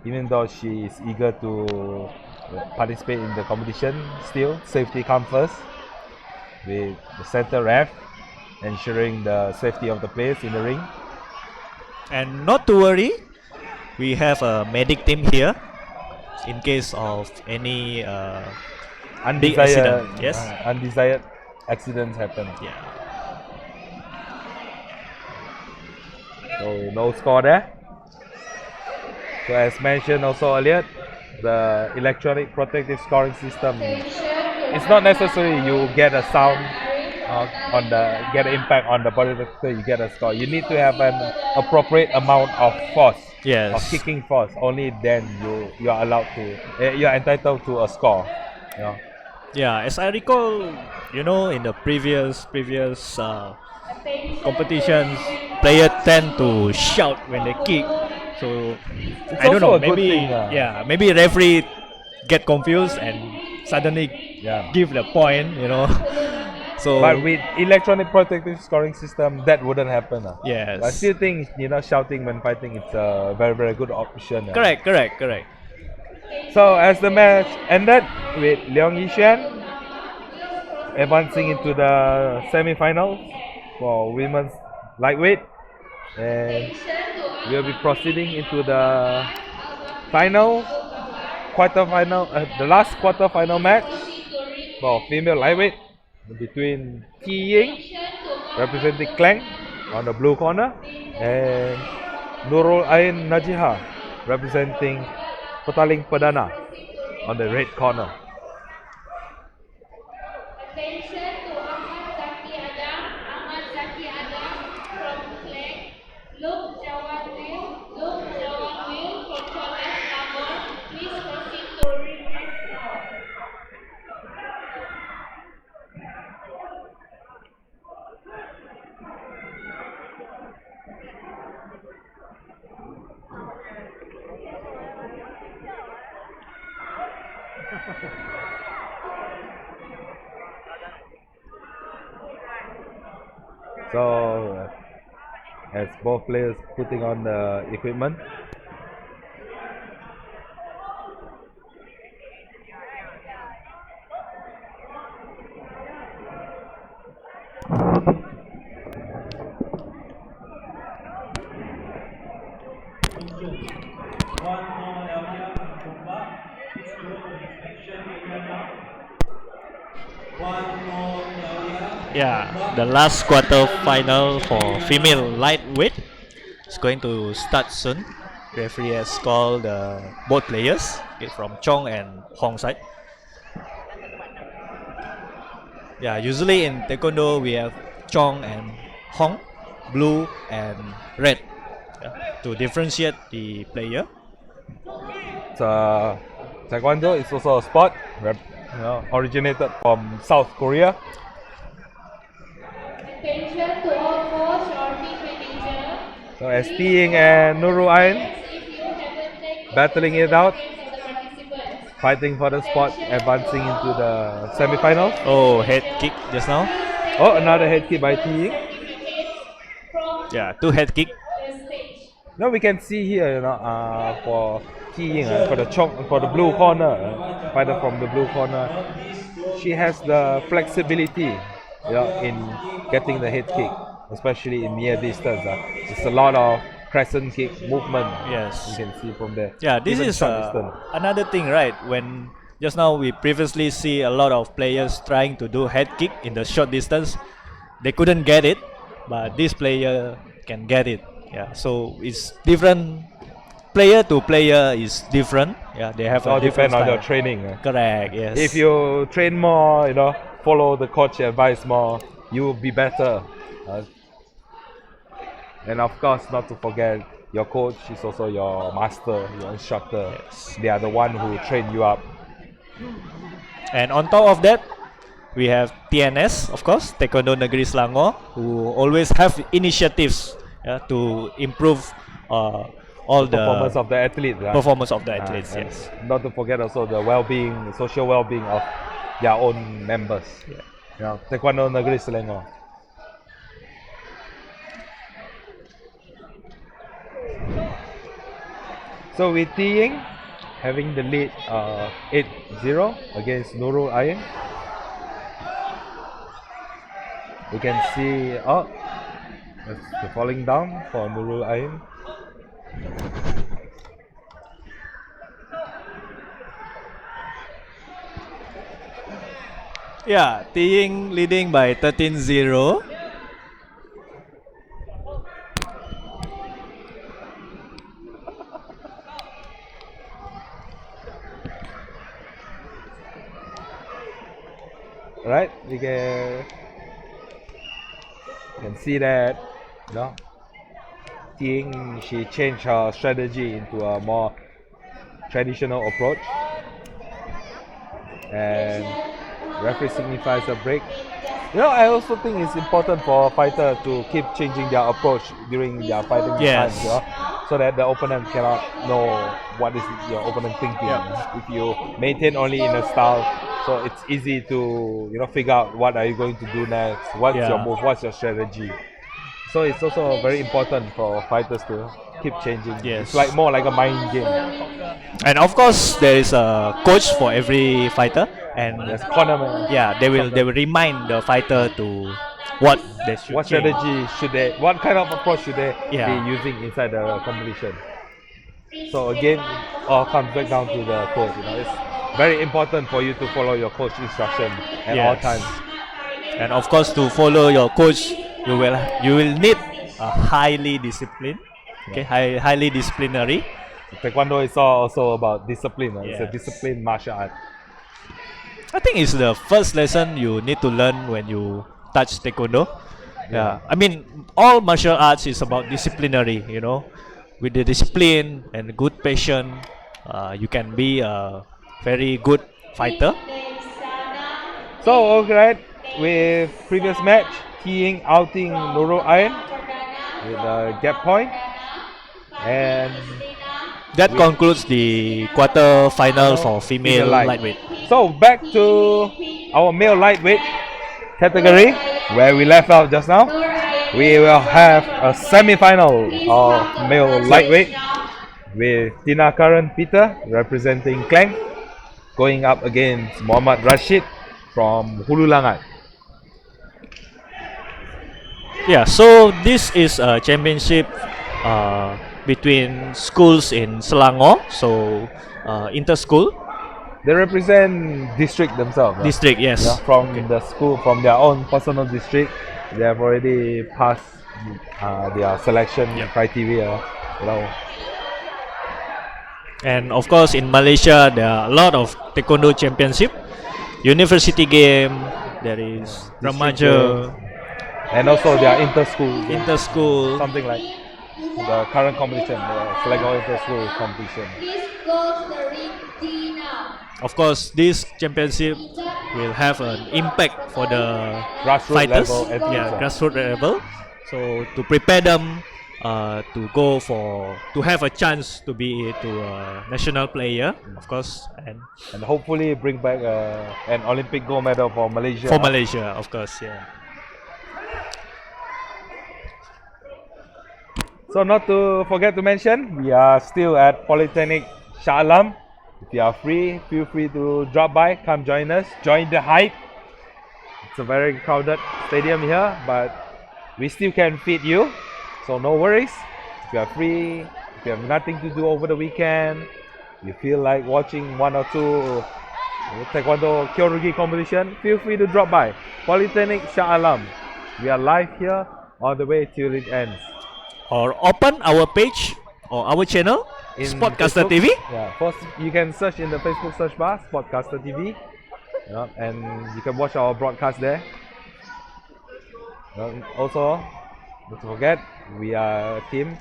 Even though she is eager to participate in the competition, still safety comes first. With the center ref ensuring the safety of the players in the ring. And not to worry, we have a medic team here in case of any big accident. Yes. Undesired accidents happen. Yeah. So no score there. So as mentioned also earlier, the electronic protective scoring system, it's not necessary you get a sound get an impact on the body protector, you get a score. You need to have an appropriate amount of force, Yes. of kicking force. Only then you are allowed to, you are entitled to a score. Yeah, as I recall, in the previous competitions, players tend to shout when they kick. So It's I don't know. also a good Maybe thing, maybe referee get confused and suddenly Yeah. give the point. So But with electronic protective scoring system, that wouldn't happen. Yes. But I still think shouting when fighting, it's a very very good option. correct. So as the match ended with Leong Yishan advancing into the semi-finals for women's lightweight, and we'll be proceeding into the the last quarter-final match for female lightweight between Ki Ying representing Klang on the blue corner and Nurul Ain Najiha representing Petaling Perdana on the red corner. Attention to Ahmad Zaki Adam from Klang, Luke Jawangwil from Selangor. Please proceed to ring now. So as both players putting on the equipment. Yeah, the last quarter final for female lightweight is going to start soon. Referee has called both players, okay, from Chong and Hong side. Yeah, usually in Taekwondo we have Chong and Hong, blue and red, yeah, to differentiate the player. Taekwondo is also a sport originated from South Korea. Attention to all coach or team manager. So as Ti and Nurul Ain If you haven't taken battling it out, of the participants. fighting for the spot, advancing into the semi-finals. Oh, head kick just now. Oh, another head kick by Ti. From Yeah, two head kick. the stage. Now we can see here, for Ti for the blue corner, fighter from the blue corner, she has the flexibility, in getting the head kick, especially in near distance. It's a lot of crescent kick movement. Yes. You can see from there. Yeah, this Even is short distance. another thing, right? When just now we previously see a lot of players trying to do head kick in the short distance, they couldn't get it, but this player can get it. Yeah, so it's different. Player to player is different. Yeah, they have It all a different depends on style. your training. Correct. Yes. If you train more, follow the coach advice more, you will be better. And of course, not to forget, your coach is also your master, your instructor. Yes. They are the one who train you up. And on top of that, we have TNS, of course, Taekwondo Negeri Selangor, who always have initiatives, yeah, to improve all the Performance of the athlete. performance of the Ah, athletes. and Yes. Not to forget also the well-being, the social well-being of their own members. Taekwondo Negeri Selangor. So with Ti Ying having the lead 8-0 against Nurul Ain. We can see that's the falling down for Nurul Ain. Yeah, Tiying leading by 13-0. Right, we can see that, Ti Ying, she changed her strategy into a more traditional approach, and referee signifies a break. I also think it's important for a fighter to keep changing their approach during their fighting Yes. time, so that the opponent cannot know what is your opponent thinking. Yeah. If you maintain only in a style, so it's easy to figure out what are you going to do next, what's your Yeah. move, what's your strategy. So it's also very important for fighters to keep changing. Yes. It's like more like a mind game. And of course, there is a coach for every fighter, and There's cornerman. yeah, they will remind the fighter to what they should What change. strategy what kind of approach should they Yeah. be using inside the competition? So again, all comes back down to the coach. It's very important for you to follow your coach instruction at all Yes. times. And of course, to follow your coach, you will need a highly disciplined, okay, highly disciplinary. Taekwondo is also about discipline. It's a Yes. disciplined martial art. I think it's the first lesson you need to learn when you touch Taekwondo. Yeah, I mean, all martial arts is about disciplinary. With the discipline and good patience, you can be a very good fighter. So alright, with previous match, Ti Ying outing Nurul Ain with a gap point, and That concludes the quarter final for female light. lightweight. So back to our male lightweight category where we left out just now. We will have a semi-final of male lightweight with Tina Karan Peter representing Klang going up against Muhammad Rashid from Hulu Langat. Yeah, so this is a championship between schools in Selangor, so Interschool. They represent district themselves. District, yes. Yeah, from the school, from their own personal district, they have already passed their selection Yep. criteria. You know, And of course, in Malaysia, there are a lot of taekwondo championship, university game. There is District Remaja, and also their inter-school, Interschool. something like the current competition, the Selangor Interschool competition. Please go to the ring D now. Of course, this championship will have an impact for the Grassroots fighters. level athletes, Yeah, grassroots level. So to prepare them to go to have a chance to be to a national player, of course, And hopefully bring back an Olympic gold medal for Malaysia. for Malaysia, of course, yeah. So not to forget to mention, we are still at Polytechnic Shah Alam. If you are free, feel free to drop by, come join us, join the hype. It's a very crowded stadium here, but we still can feed you, so no worries. If you are free, if you have nothing to do over the weekend, you feel like watching one or two Taekwondo Kyorugi competition, feel free to drop by Polytechnic Shah Alam. We are live here all the way till it ends. Or open our page or our channel, In Sportcaster Facebook. TV. Yeah, first you can search in the Facebook search bar, Sportcaster TV, and you can watch our broadcast there. Also, don't forget, we are a team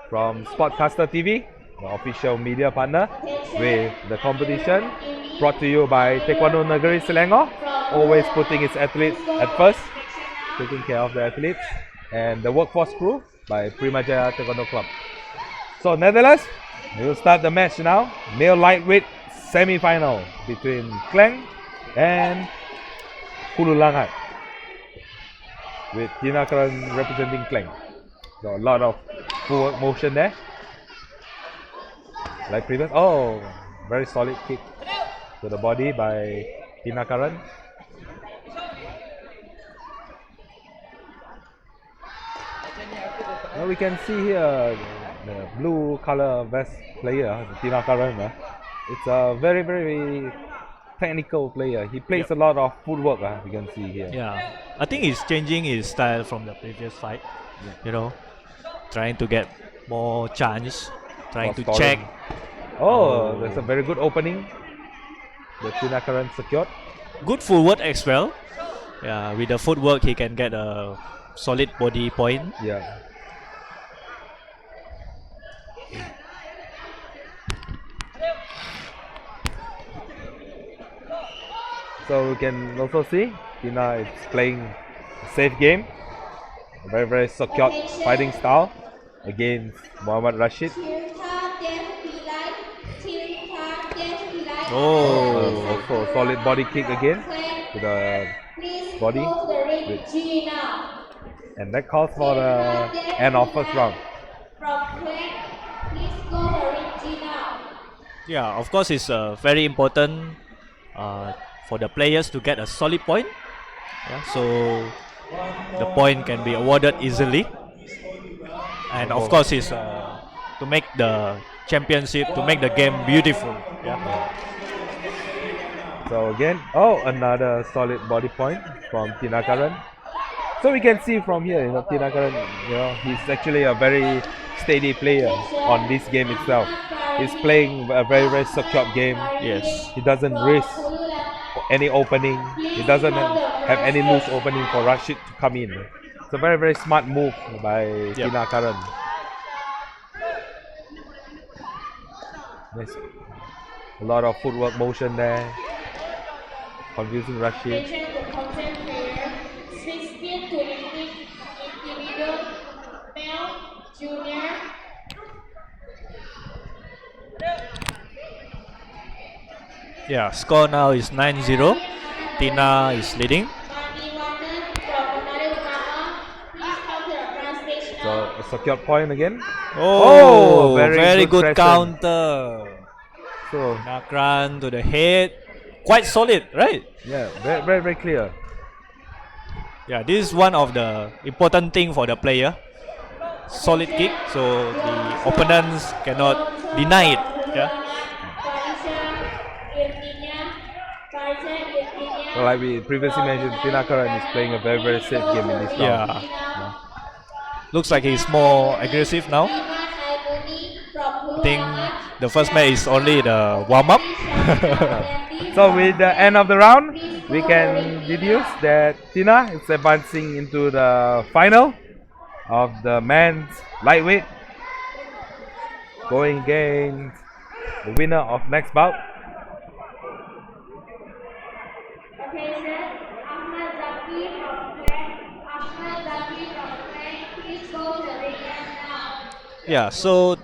from Sportcaster TV, the official media partner with the competition, brought to you by Taekwondo Negeri Selangor, always putting its athletes at first, taking care of the athletes, and the workforce crew by Primajaya Taekwondo Club. So Netherlands, we will start the match now. Male lightweight semi-final between Kleng and Hulu Langat, with Tinakaran representing Kleng. So a lot of forward motion there. Like previous, oh, very solid kick to the body by Tinakaran. Now we can see here the blue color vest player, Tinakaran. It's a very, very technical player. He plays a lot of footwork. We can see here. Yeah, I think he's changing his style from the previous fight. You know, trying to get more chance, trying For to scoring. check. Oh, that's a very good opening. The Tinakaran secured. Good footwork as well. Yeah, with the footwork he can get a solid body point. Yeah. So we can also see Tina is playing a safe game, a very, very secure fighting style against Muhammad Rashid. Oh, Also a solid body kick again to the body, and that calls for the end of first round. yeah. Of course, it's very important for the players to get a solid point. Yeah, so the point can be awarded easily. And of course, it's to make the championship, to make the game beautiful. Yeah. So again, oh, another solid body point from Tinakaran. So we can see from here, Tinakaran, he's actually a very steady player on this game itself. He's playing a very, very secure game. Yes. He doesn't risk any opening. He doesn't have any loose opening for Rashid to come in. It's a very, very smart move by Tinakaran. Nice. A lot of footwork motion there. Confusing Rashid. Attention to content player, 16 to 18 individual, male, junior. Yeah, score now is 9-0. Tina is leading. So a secure point again. Oh, very very good good presence. counter. So Nakran to the head. Quite solid, right? yeah, very, very, very clear. Yeah, this is one of the important thing for the player. Solid kick, so the opponents cannot deny it. Yeah. So like we previously mentioned, Tinakaran is playing a very safe game in this round. Yeah. Looks like he's more aggressive now. I think the first match is only the warm up. So with the end of the round, we can deduce that Tina is advancing into the final of the men's lightweight, going against the winner of next bout. Okay, sir. Ahmad Zaki from Klang. Ahmad Zaki from Klang, please go to the ring now. Yeah, so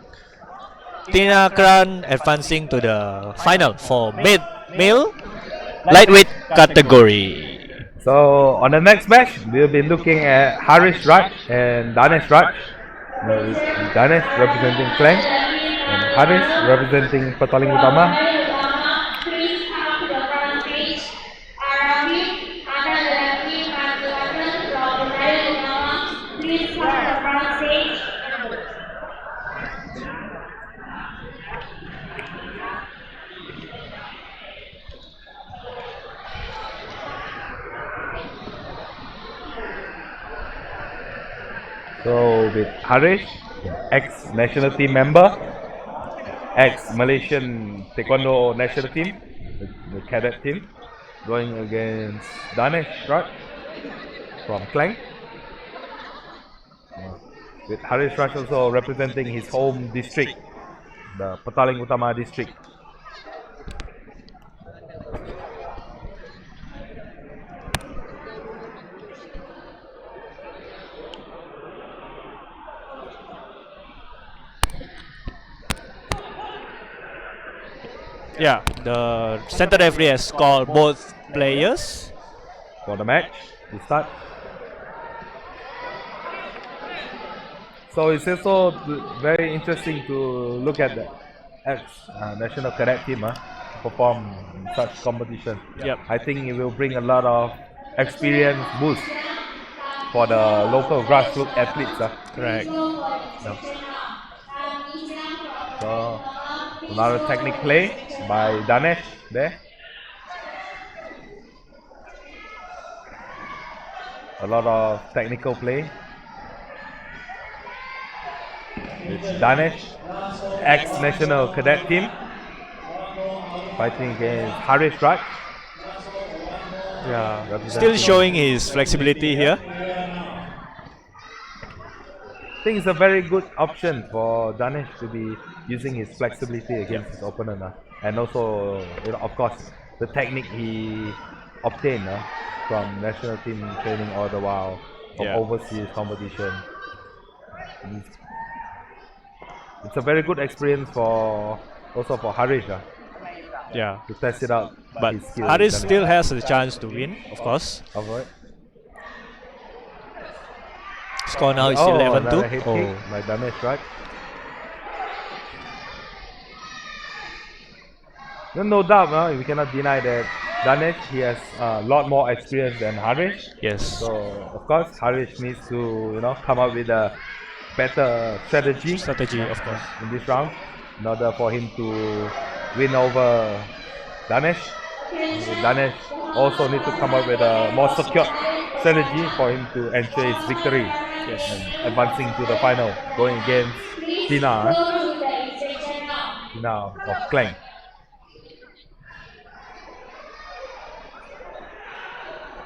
Tina Kran advancing to the final for male lightweight category. So on the next match, we'll be looking at Harish Raj and Danesh Raj. Danesh representing Klang and Harish representing Petaling Utama. Please come to the front stage. Arabi, Ahmad Zaki, Manjuatan from Petaling Utama, please come to the front stage. So with Harish, ex-national team member, ex-Malaysian Taekwondo national team, the cadet team, going against Danesh Raj from Klang. With Harish Raj also representing his home district, the Petaling Utama district. Yeah, the center referee has called both players. For the match to start. So it's also very interesting to look at the ex-national cadet team perform in such competition. Yep. I think it will bring a lot of experience boost for the local grassroots athletes. Correct. So another technique play by Danesh there. A lot of technical play. It's Danesh, ex-national cadet team, fighting against Harish Raj. Yeah, still showing his flexibility here. I think it's a very good option for Danesh to be using his flexibility against his opponent, and also, of course, the technique he obtained from national team training all the while from overseas competition. It's a very good experience for also for Harish Yeah, to test it out. but his skills. Haris still has a chance to win, of course. Alright. Score now is another 11-2. head Oh, kick by Danesh, right? No doubt, we cannot deny that Danesh he has a lot more experience than Harish. yes. So of course Harish needs to come up with a better strategy Of course. in this round in order for him to win over Danesh. Danesh also needs to come up with a more secure strategy for him to ensure his victory and advancing to the final, going against Tina of Klang.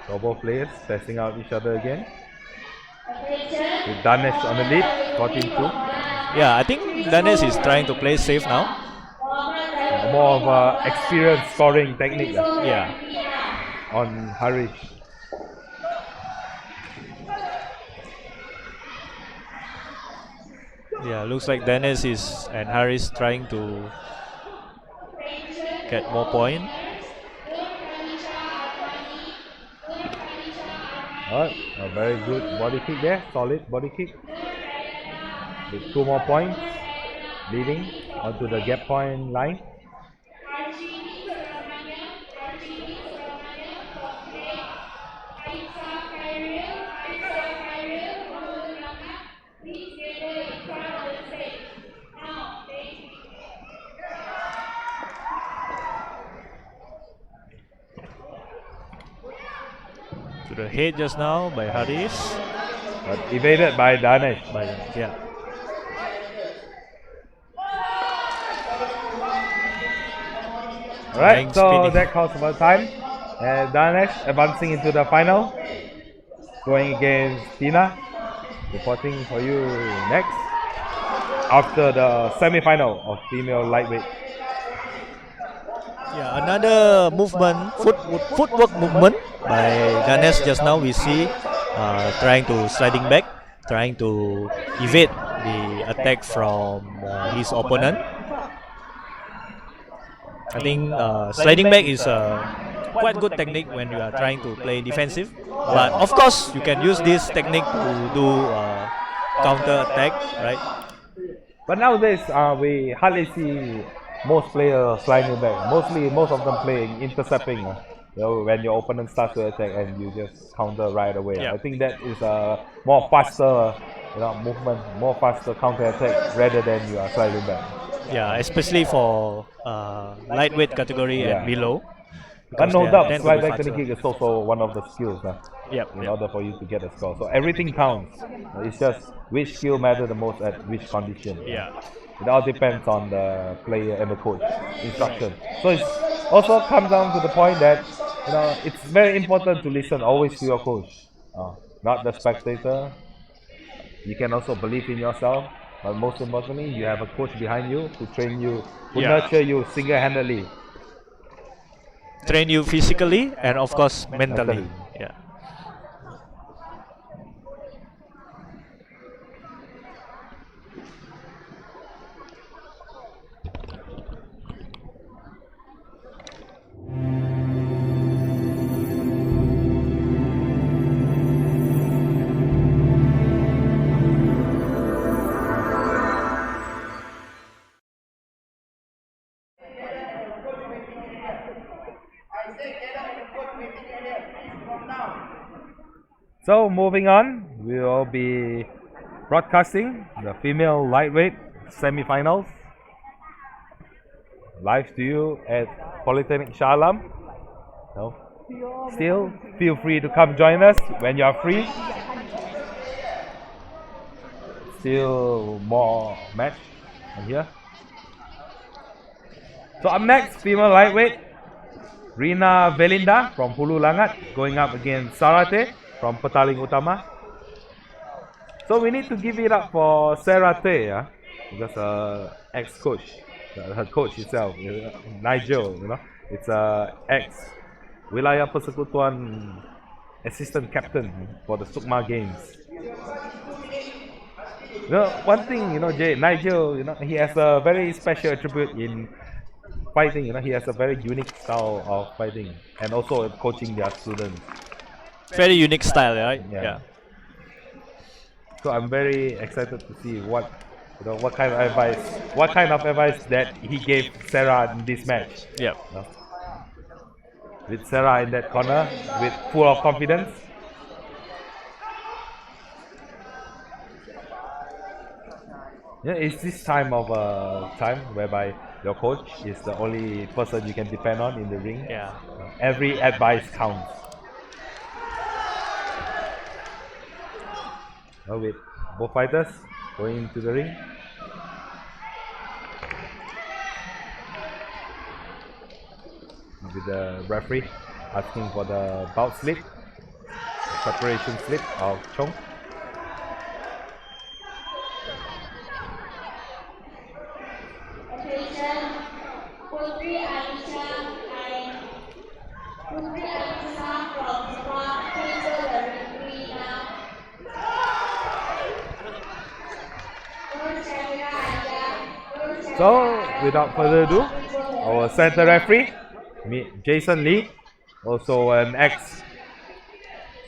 So both players testing out each other again. With Danesh on the lead, 14-2. Yeah, I think Danes is trying to play safe now. More of a experienced scoring technique Yeah. on Harish. Yeah, looks like Dennis and Harris trying to get more point. Alright, a very good body kick there, solid body kick. With 2 more points, leading onto the gap point line. to the head just now by Haris. But evaded by Danesh. Yeah. Alright, Flying so spinning. that calls for time. And Danesh advancing into the final. Going against Tina. Reporting for you next. After the semi-final of female lightweight. Yeah, another movement, footwork movement by Ganesh just now we see trying to sliding back, trying to evade the attack from his opponent. I think sliding back is a quite good technique when you are trying to play defensive. But of course, you can use this technique to do counter attack, right? But nowadays, we hardly see most players sliding back. Most of them playing intercepting. When your opponent starts to attack and you just counter right away. Yeah. I think that is a more faster, movement, more faster counter attack rather than you are sliding back. Yeah, especially for lightweight category and below. But because no they doubt, tend to slide be back faster. technique is also one of the skills in order for you to get a score. So everything counts. It's just which skill matters the most at which condition. Yeah. It all depends on the player and the coach instruction. So it also comes down to the point that it's very important to listen always to your coach, not the spectator. You can also believe in yourself, but most importantly, you have a coach behind you who train you, who nurture you single-handedly. Train you physically and of course mentally. Yeah. So moving on, we will be broadcasting the female lightweight semi-finals live to you at Polytechnic Shah Alam. So, still feel free to come join us when you are free. Still more match on here. So up next, female lightweight, Rina Velinda from Hulu Langat going up against Sarate from Petaling Utama. So we need to give it up for Sarate, because ex-coach, her coach itself, Nigel, it's ex Wilayah Persekutuan assistant captain for the Sukma Games. One thing, Jay, Nigel, he has a very special attribute in fighting. He has a very unique style of fighting and also coaching their students. Very unique style, right? Yeah. So I'm very excited to see what kind of advice that he gave Sarah in this match. Yeah. With Sarah in that corner, with full of confidence. Yeah, it's this time whereby your coach is the only person you can depend on in the ring. Yeah. Every advice counts. Now with both fighters going into the ring. With the referee asking for the bout slip, the separation slip of Chong. Attention, Putri Aisyah and Putri Aisyah from Sekolah, please go the referee now. So without further ado, our center referee, Jason Lee, also an ex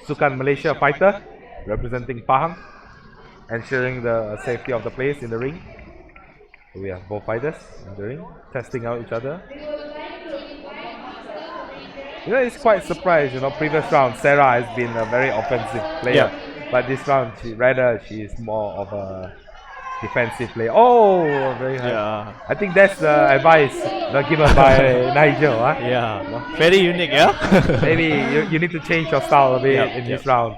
Sukan Malaysia fighter representing Pahang, ensuring the safety of the players in the ring. So we have both fighters in the ring, testing out each other. It's quite surprised, previous round Sarah has been a very offensive player, but this round she is more of a defensive play. Oh, very high. Yeah. I think that's the advice not given by Nigel. Huh? Yeah. Very unique, yeah. Maybe you need to change your style a bit Yep, in yep. this round.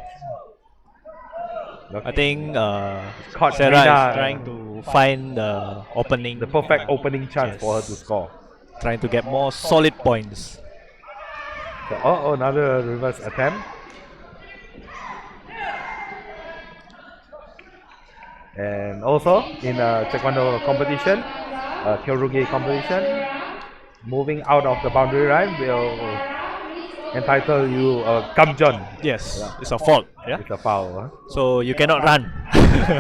I think Caught Sarah Rina, is trying to find the opening, the perfect opening chance for her to Yes. score. trying to get more solid points. So, another reverse attempt. And also in a Taekwondo competition, Kyorugi competition, moving out of the boundary line will entitle you a kamjon. Yes, it's a fault. Yeah. It's a foul. Huh? So you cannot run.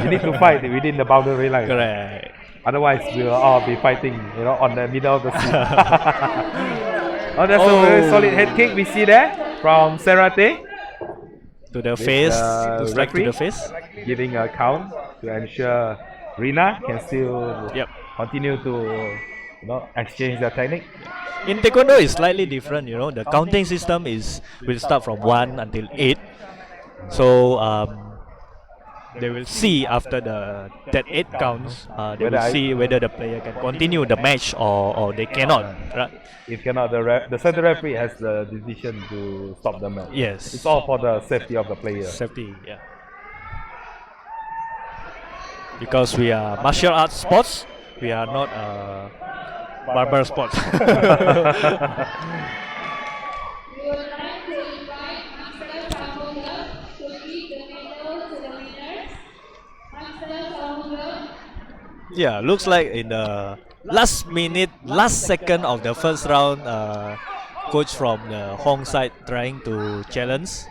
You need to fight within the boundary line. Correct. Otherwise, we'll all be fighting, on the middle of the sea. Oh, that's a very solid head kick we see there from Serate, To the face, the to strike to the referee. face. giving a count to ensure Rina can still Yep. continue to exchange their technique. In Taekwondo, it's slightly different. The counting system will start from 1 until 8. So they will see after that 8 counts. They Whether will see whether the player can continue the match or they cannot. Right? If cannot, the center referee has the decision to stop the match. Yes. It's all for the safety of the player. Safety. Yeah. Because we are martial arts sports, we are not barbar sports. We would like to invite Master Samuel to give the medal to the winners. Master Samuel. Yeah, looks like in the last minute, last second of the first round, coach from the Hong side trying to challenge.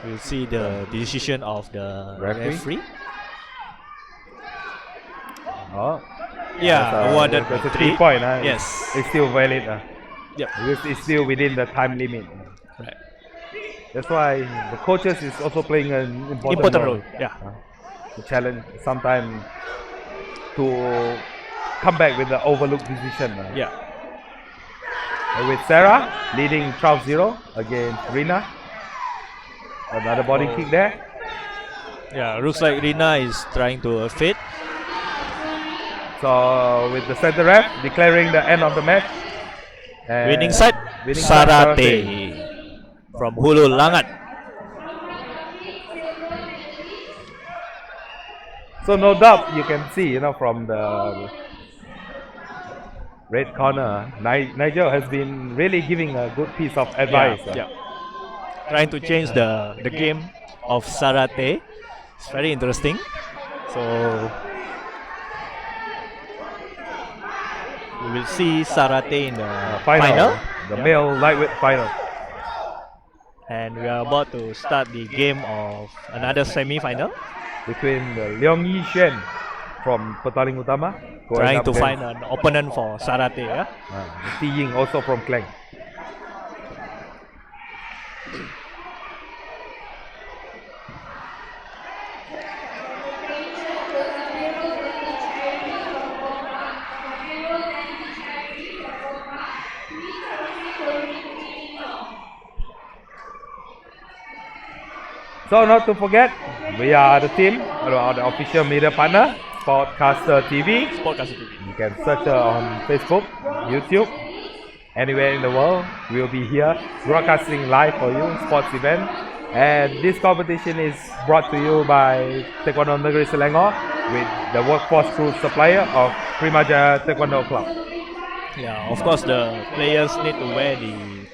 We'll see the decision of the referee. Oh, Yeah, awarded that's a by 3 point. Yes. It's still valid. Yep. Because it's still within the time limit. Right. That's why the coaches is also playing an Important role. Yeah. To challenge sometimes to come back with the overlooked decision. Yeah. And with Sarah leading 12-0 against Rina. Another body kick there. Yeah. Looks like Rina is trying to fit. So with the center ref declaring the end of the match. And Winning side, winning side, Sarate from Hulu Langat. So no doubt you can see, from the red corner, Nigel has been really giving a good piece of advice. Yeah. Trying to change the game of Sarate. It's very interesting. So we will see Sarate in the final. The male lightweight final. And we are about to start the game of another semi-final. Between Leong Yi Xuan from Petaling Utama going Trying up to against, find an opponent for Sarate. Yeah? Ti Ying also from Klang. So not to forget, we are the team, or the official media partner, Sportcaster TV. Podcast TV. You can search on Facebook, YouTube, anywhere in the world. We'll be here broadcasting live for you, sports event. And this competition is brought to you by Taekwondo Negeri Selangor with the workforce crew supplier of Primaja Taekwondo Club. Yeah, of course the players need to wear the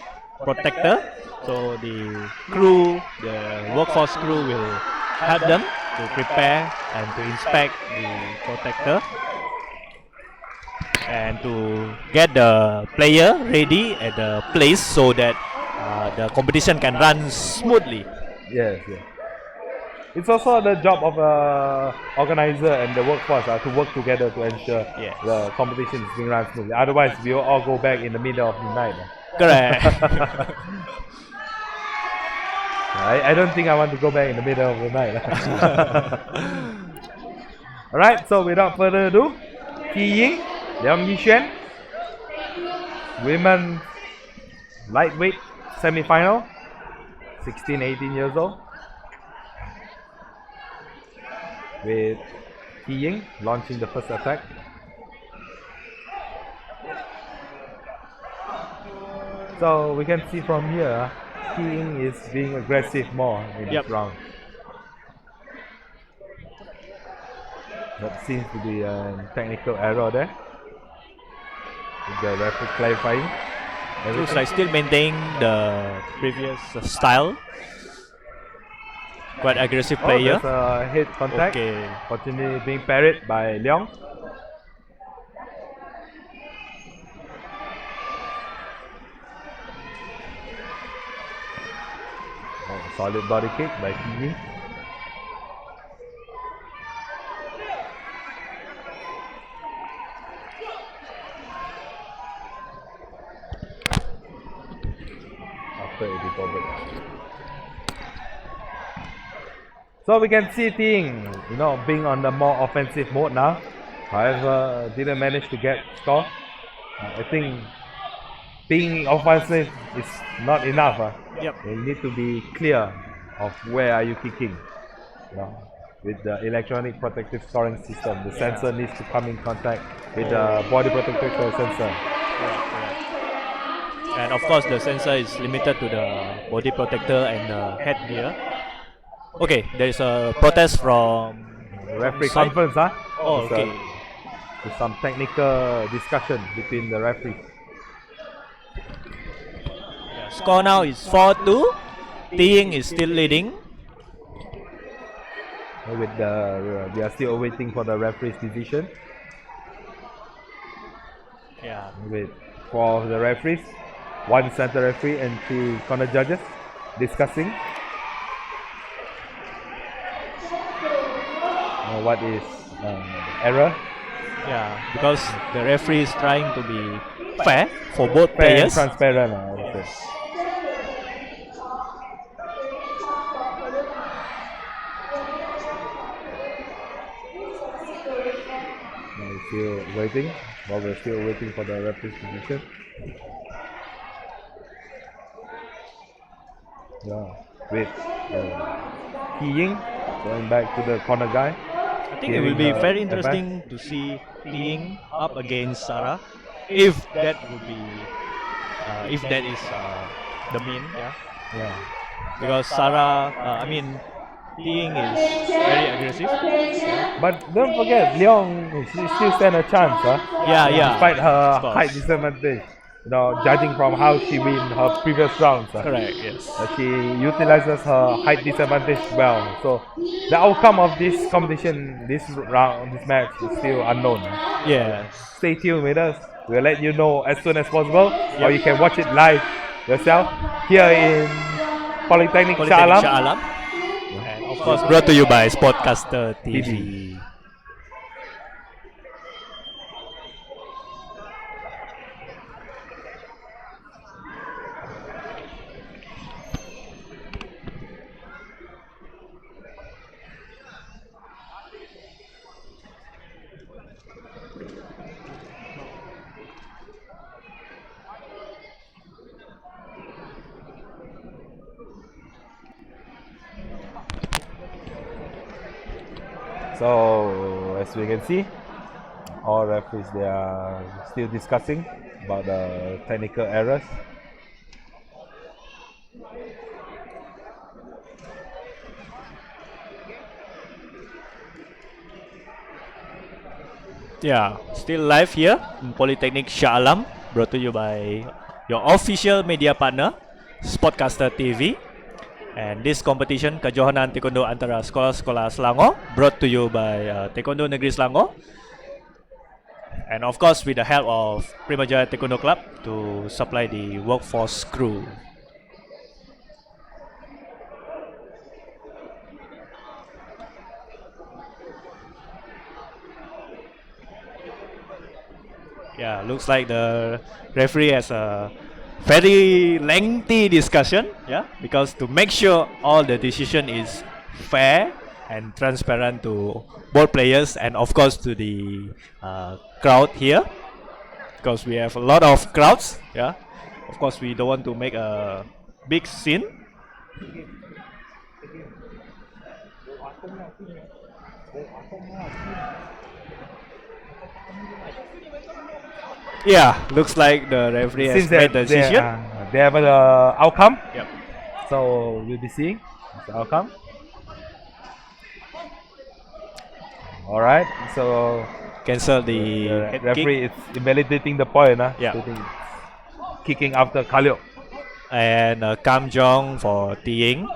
protector. So the crew, the workforce crew will help them to prepare and to inspect the protector and to get the player ready at the place so that the competition can run smoothly. Yes, yes. It's also the job of the organizer and the workforce to work together to ensure Yes. the competition is being run smoothly. Otherwise, we will all go back in the middle of the night. Correct. I don't think I want to go back in the middle of the night. Alright, so without further ado, Ti Ying, Leong Yi Xuan, women lightweight semi-final, 16-18 years old. with Ying launching the first attack. So we can see from here, Ying is being aggressive more in Yep. this round. That seems to be a technical error there. With the referee clarifying. Looks everything. like still maintaining the previous style. Quite aggressive Oh, player. there's a hit contact. Okay. Fortunately being parried by Leong. Oh, solid body kick by Ying. After it recovered. So we can see Ting, being on the more offensive mode now. However, didn't manage to get score. I think being offensive is not enough. Yep. You need to be clear of where are you kicking. With the electronic protective scoring system, the sensor needs to come in contact with the body protective sensor. And of course, the sensor is limited to the body protector and the headgear. Okay, there is a protest from Referee side. conference, huh? Oh, It's okay. There's some technical discussion between the referees. Score now is 4-2. Ting is still leading. With we are still waiting for the referee's decision. Yeah. With 4 of the referees, 1 center referee and 3 corner judges discussing what is error. Yeah, because the referee is trying to be fair for both Fair and players. transparent. I would say. We're still waiting. While we're still waiting for the referee's decision. Yeah, with Ying going back to the corner guy. I think it will be very interesting to see Ting up against Sarah, if that would be, if that is the mean, yeah. Yeah. Because Sarah, Ting is very aggressive. But don't forget, Leong, she still stand a chance, Yeah. despite her of course. height disadvantage. Judging from how she win her previous rounds. Correct. Yes. She utilizes her height disadvantage well. So the outcome of this competition, this match is still unknown. Yes. Stay tuned with us. We'll let you know as soon as possible, or you can watch it live yourself here in Polytechnic Shah Polytechnic Alam. Shah Alam. And of course, brought to you by Sportcaster TV. So as we can see, all referees, they are still discussing about the technical errors. Yeah, still live here in Polytechnic Shah Alam, brought to you by your official media partner, Sportcaster TV. And this competition, Kejohanan Taekwondo antara Sekolah Selangor, brought to you by Taekwondo Negeri Selangor. And of course, with the help of Primajaya Taekwondo Club to supply the workforce crew. Yeah, looks like the referee has a very lengthy discussion. Yeah, because to make sure all the decision is fair and transparent to both players and of course to the crowd here, because we have a lot of crowds. Yeah, of course we don't want to make a big scene. Yeah, looks like the referee has Since made the decision. they have an outcome, Yep. so we'll be seeing the outcome. All right, so Cancel the the head referee kick is invalidating the point, Yeah. stating kicking after Kaleo. and Kam Jong for Tiying.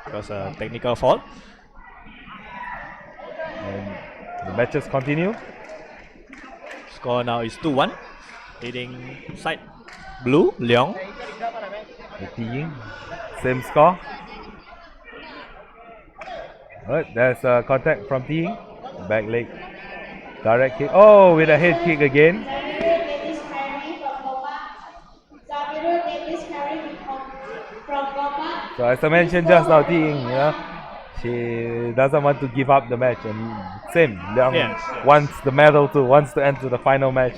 It was a technical fault. And the matches continue. Score now is 2-1. Leading side blue, Leong. The team, same score. Alright, there's a contact from Team. Back leg. Direct kick. Oh, with a head kick again. So as I mentioned just now, Team, she doesn't want to give up the match, and same. Leong Yes. wants the medal too, wants to enter the final match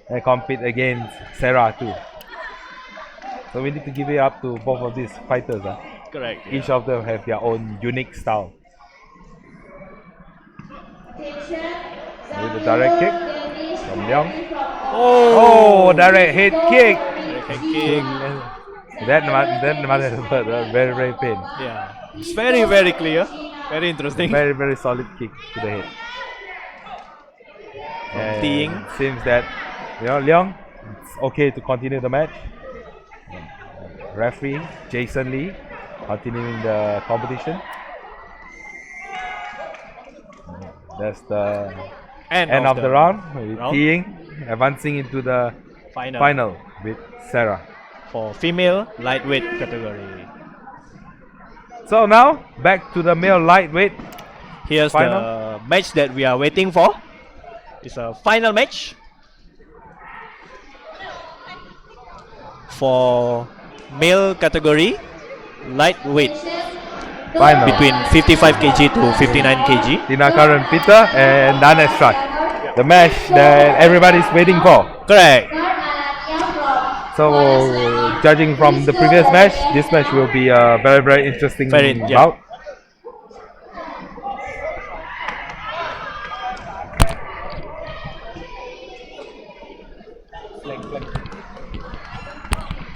and compete against Sarah too. So we need to give it up to both of these fighters. Correct. Each of them have their own unique style. With the direct kick from Leong. Oh, direct head kick. Head kick. That must have hurt. Very, very pain. Yeah. It's very, very clear. Very interesting. Very, very solid kick to the head. And Tiying. seems that Leong, it's okay to continue the match. Referee Jason Lee continuing the competition. That's the end of the round. With Tiying advancing into the final with Sarah. For female lightweight category. So now back to the male lightweight. Here's final. the match that we are waiting for. It's a final match for male category lightweight Final between 55 kg to 59 kg. Tinakaran Peter and Danesh Raj. The match that everybody's waiting for. Correct. So judging from the previous match, this match will be a very, very interesting bout.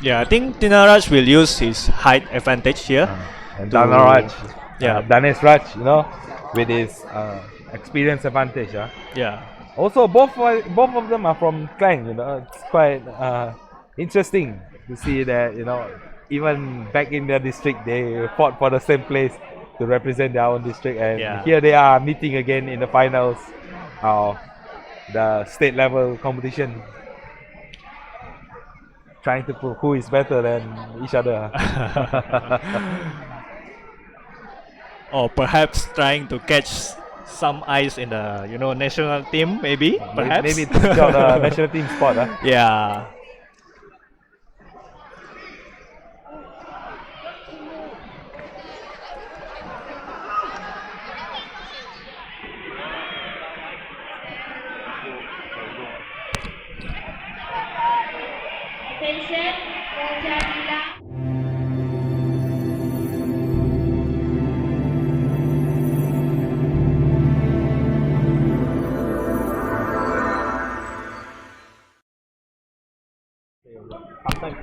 Yeah, I think Tinaraj will use his height advantage here. And Danesh Raj, with his experience advantage. Yeah. Also, both of them are from Klang. It's quite interesting to see that even back in their district, they fought for the same place to represent their own district, and here they are meeting again in the finals of the state level competition, trying to prove who is better than each other. Or perhaps trying to catch some eyes in the national team, maybe. Perhaps. Maybe to secure the national team spot. Yeah.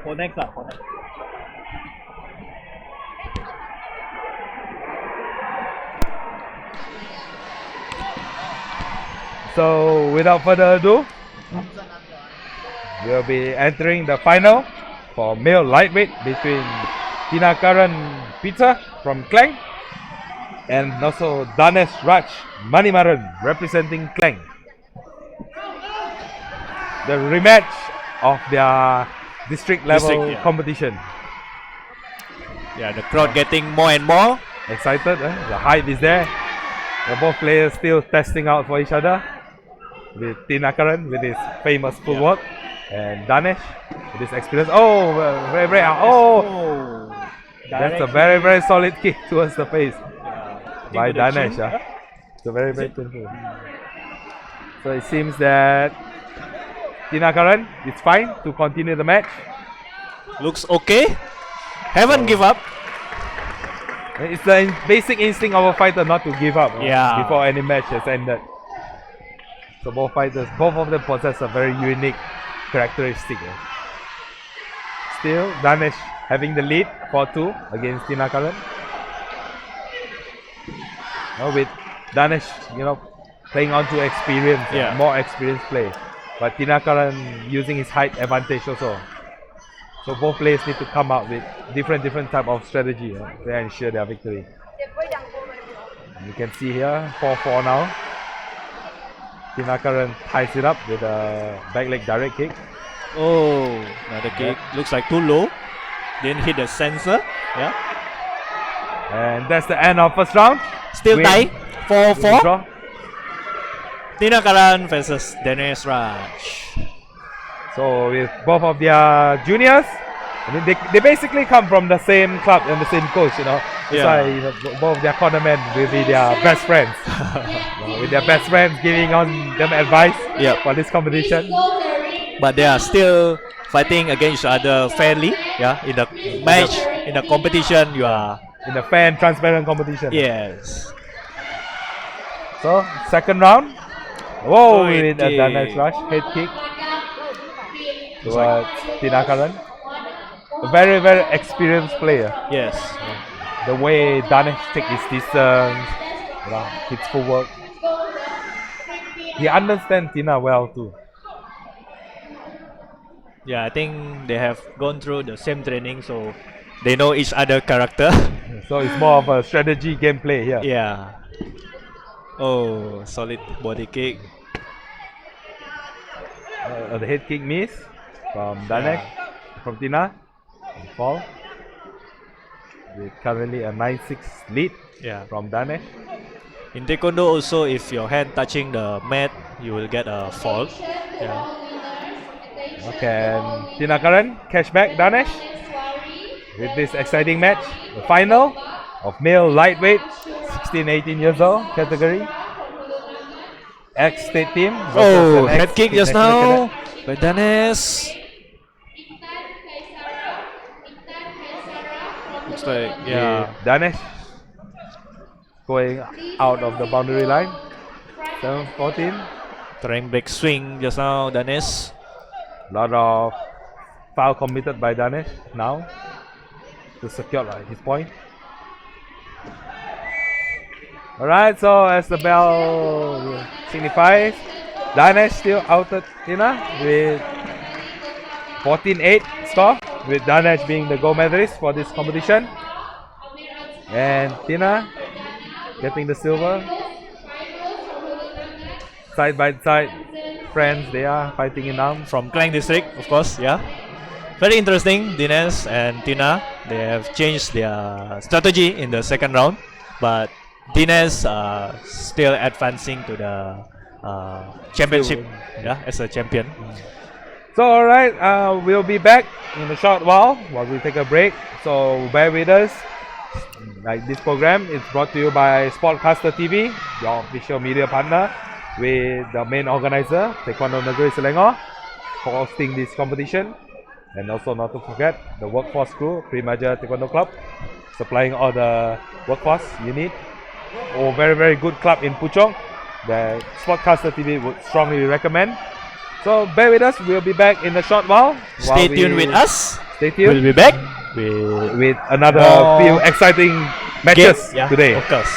For next. So without further ado, we'll be entering the final for male lightweight between Tinakaran Peter from Klang and also Danesh Raj Manimaran representing Klang. The rematch of their district level competition. Yeah, the crowd getting more and more excited. The hype is there. Both players still testing out for each other. With Tinakaran with his famous footwork and Danesh with his experience. Oh, very. Oh, that's a very, very solid kick towards the face by Danesh. It's a very, very painful. So it seems that Tinakaran is fine to continue the match. Looks okay. Haven't give up. It's the basic instinct of a fighter not to give up Yeah. before any match has ended. So both of them possess a very unique characteristic. Still, Danesh having the lead 4-2 against Tinakaran. With Danesh, playing on to experience, more experienced play. But Tinakaran using his height advantage also. So both players need to come up with different type of strategy to ensure their victory. You can see here 4-4 now. Tinakaran ties it up with a back leg direct kick. Oh, another kick. Looks like too low. Didn't hit the sensor. Yeah. And that's the end of first round. Still Win. tie. 4-4. Draw. Tinakaran versus Dinesh Raj. So with both of their juniors, I mean they basically come from the same club and the same coach, That's why both their cornermen will be their best friends. With their best friends giving on them advice for this competition. But they are still fighting against each other fairly. Yeah, in the match, in the competition, you are in a fair and transparent competition. Yes. So second round. Whoa, Head with a kick. Danesh Rush head kick towards Tinakaran. A very experienced player. Yes. The way Danesh takes his distance, his footwork. He understands Tina well too. Yeah, I think they have gone through the same training, so they know each other character. So it's more of a strategy gameplay here. Yeah. Oh, solid body kick. The head kick miss from Danesh, from Tina. And fall. With currently a 9-6 lead from Danesh. In Taekwondo also, if your hand touching the mat, you will get a fall. Yeah. Okay, and Tinakaran catch back Danesh with this exciting match, the final of male lightweight, 16-18 years old category. Ex-state team. Oh, head kick just now by Danesh. Looks like, Danesh going out of the boundary line. 7-14. Trying back swing just now, Danesh. Lot of foul committed by Danesh now to secure his point. Alright, so as the bell signifies, Danesh still outed Tina with 14-8 score, with Danesh being the gold medalist for this competition. And Tina getting the silver. Side by side friends, they are fighting in arms. From Klang district, of course, Very interesting, Dinesh and Tina. They have changed their strategy in the second round, but Dinesh still advancing to the championship, as a champion. So alright, we'll be back in a short while we take a break. So bear with us. Like this program is brought to you by Sportcaster TV, your official media partner, with the main organizer, Taekwondo Negeri Selangor, for hosting this competition. And also not to forget the workforce crew, Primaja Taekwondo Club, supplying all the workforce you need. Very good club in Puchong that Sportcaster TV would strongly recommend. So bear with us, we'll be back in a short while. Stay tuned with us. Stay tuned. We'll be back with another few exciting matches today. Of course,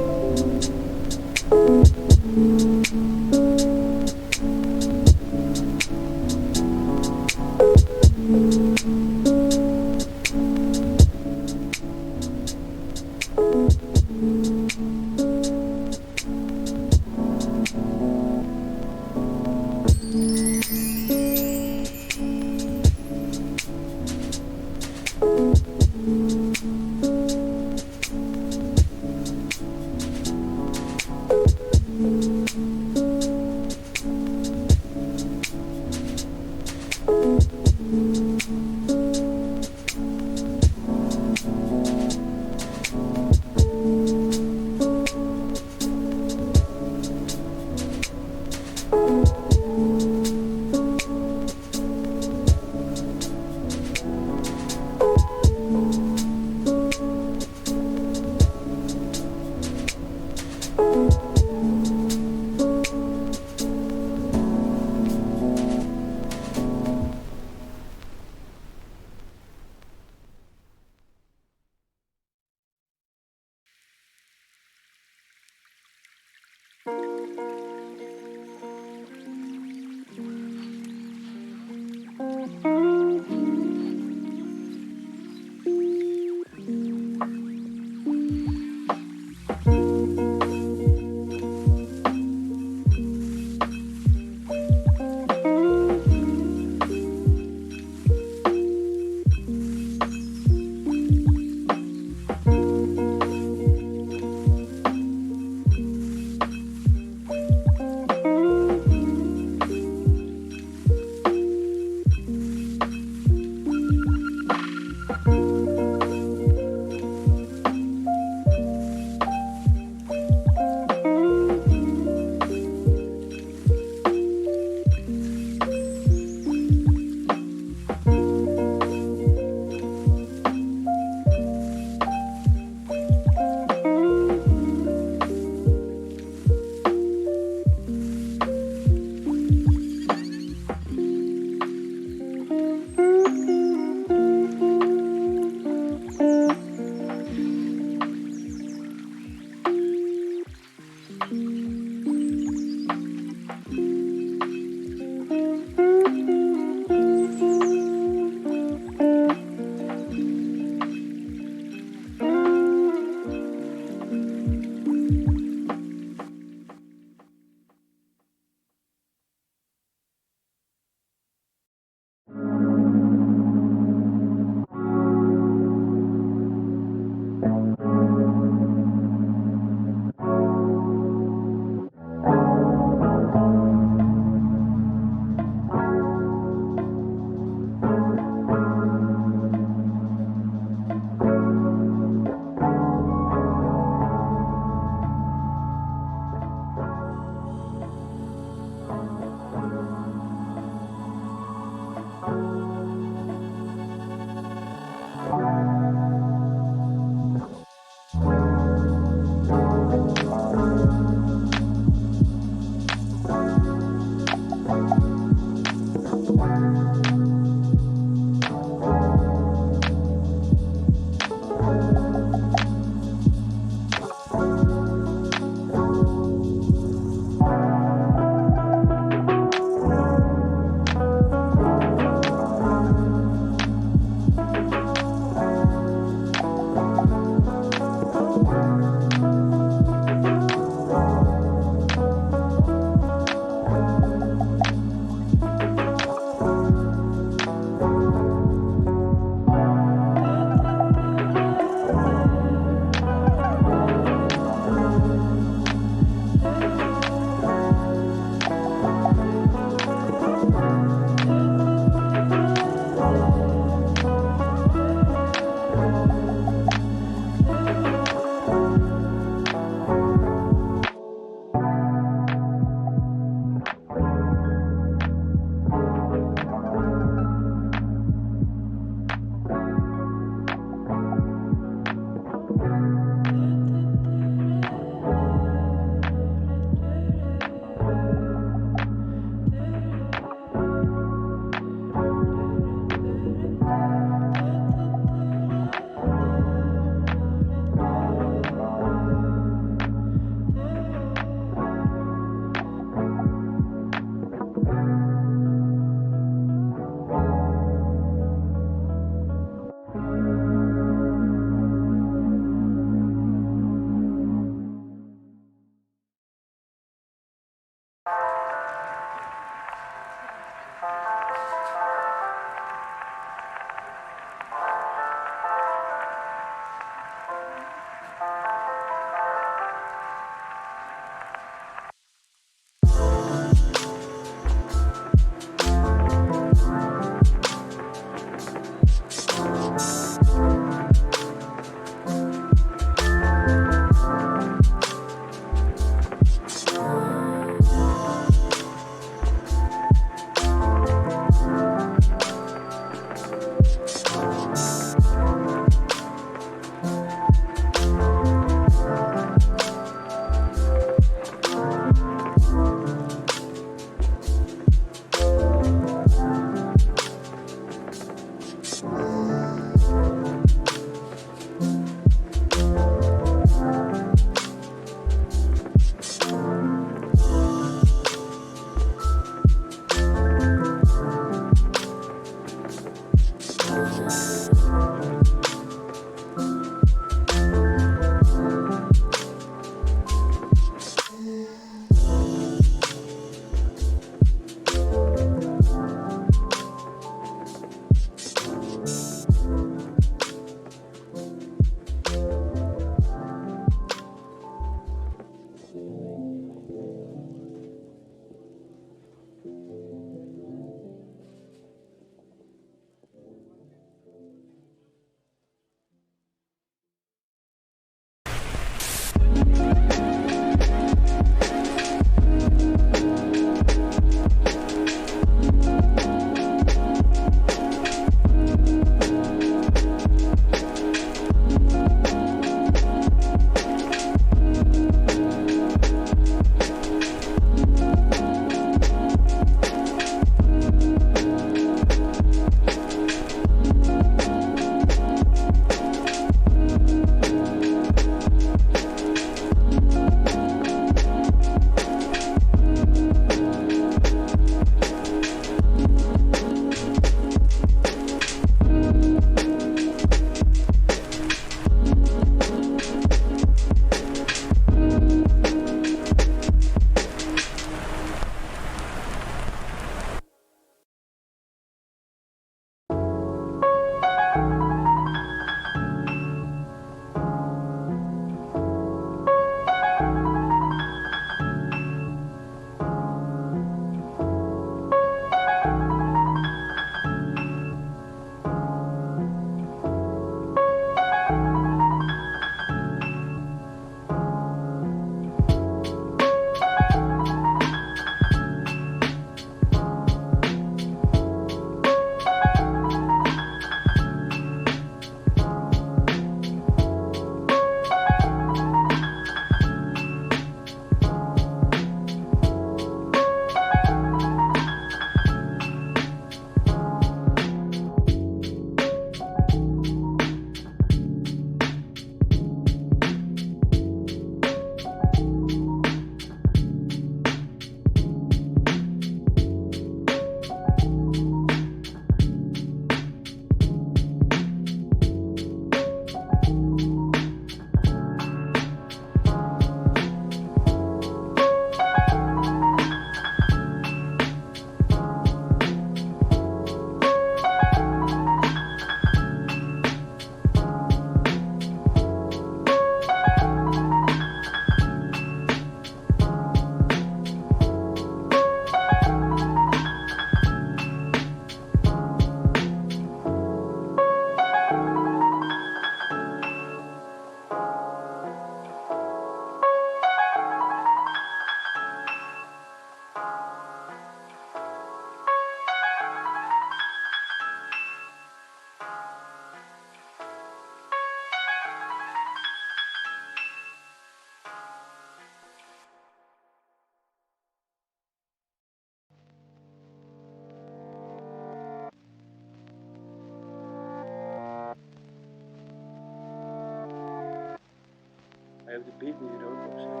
I have the beat with your box.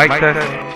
Mic test.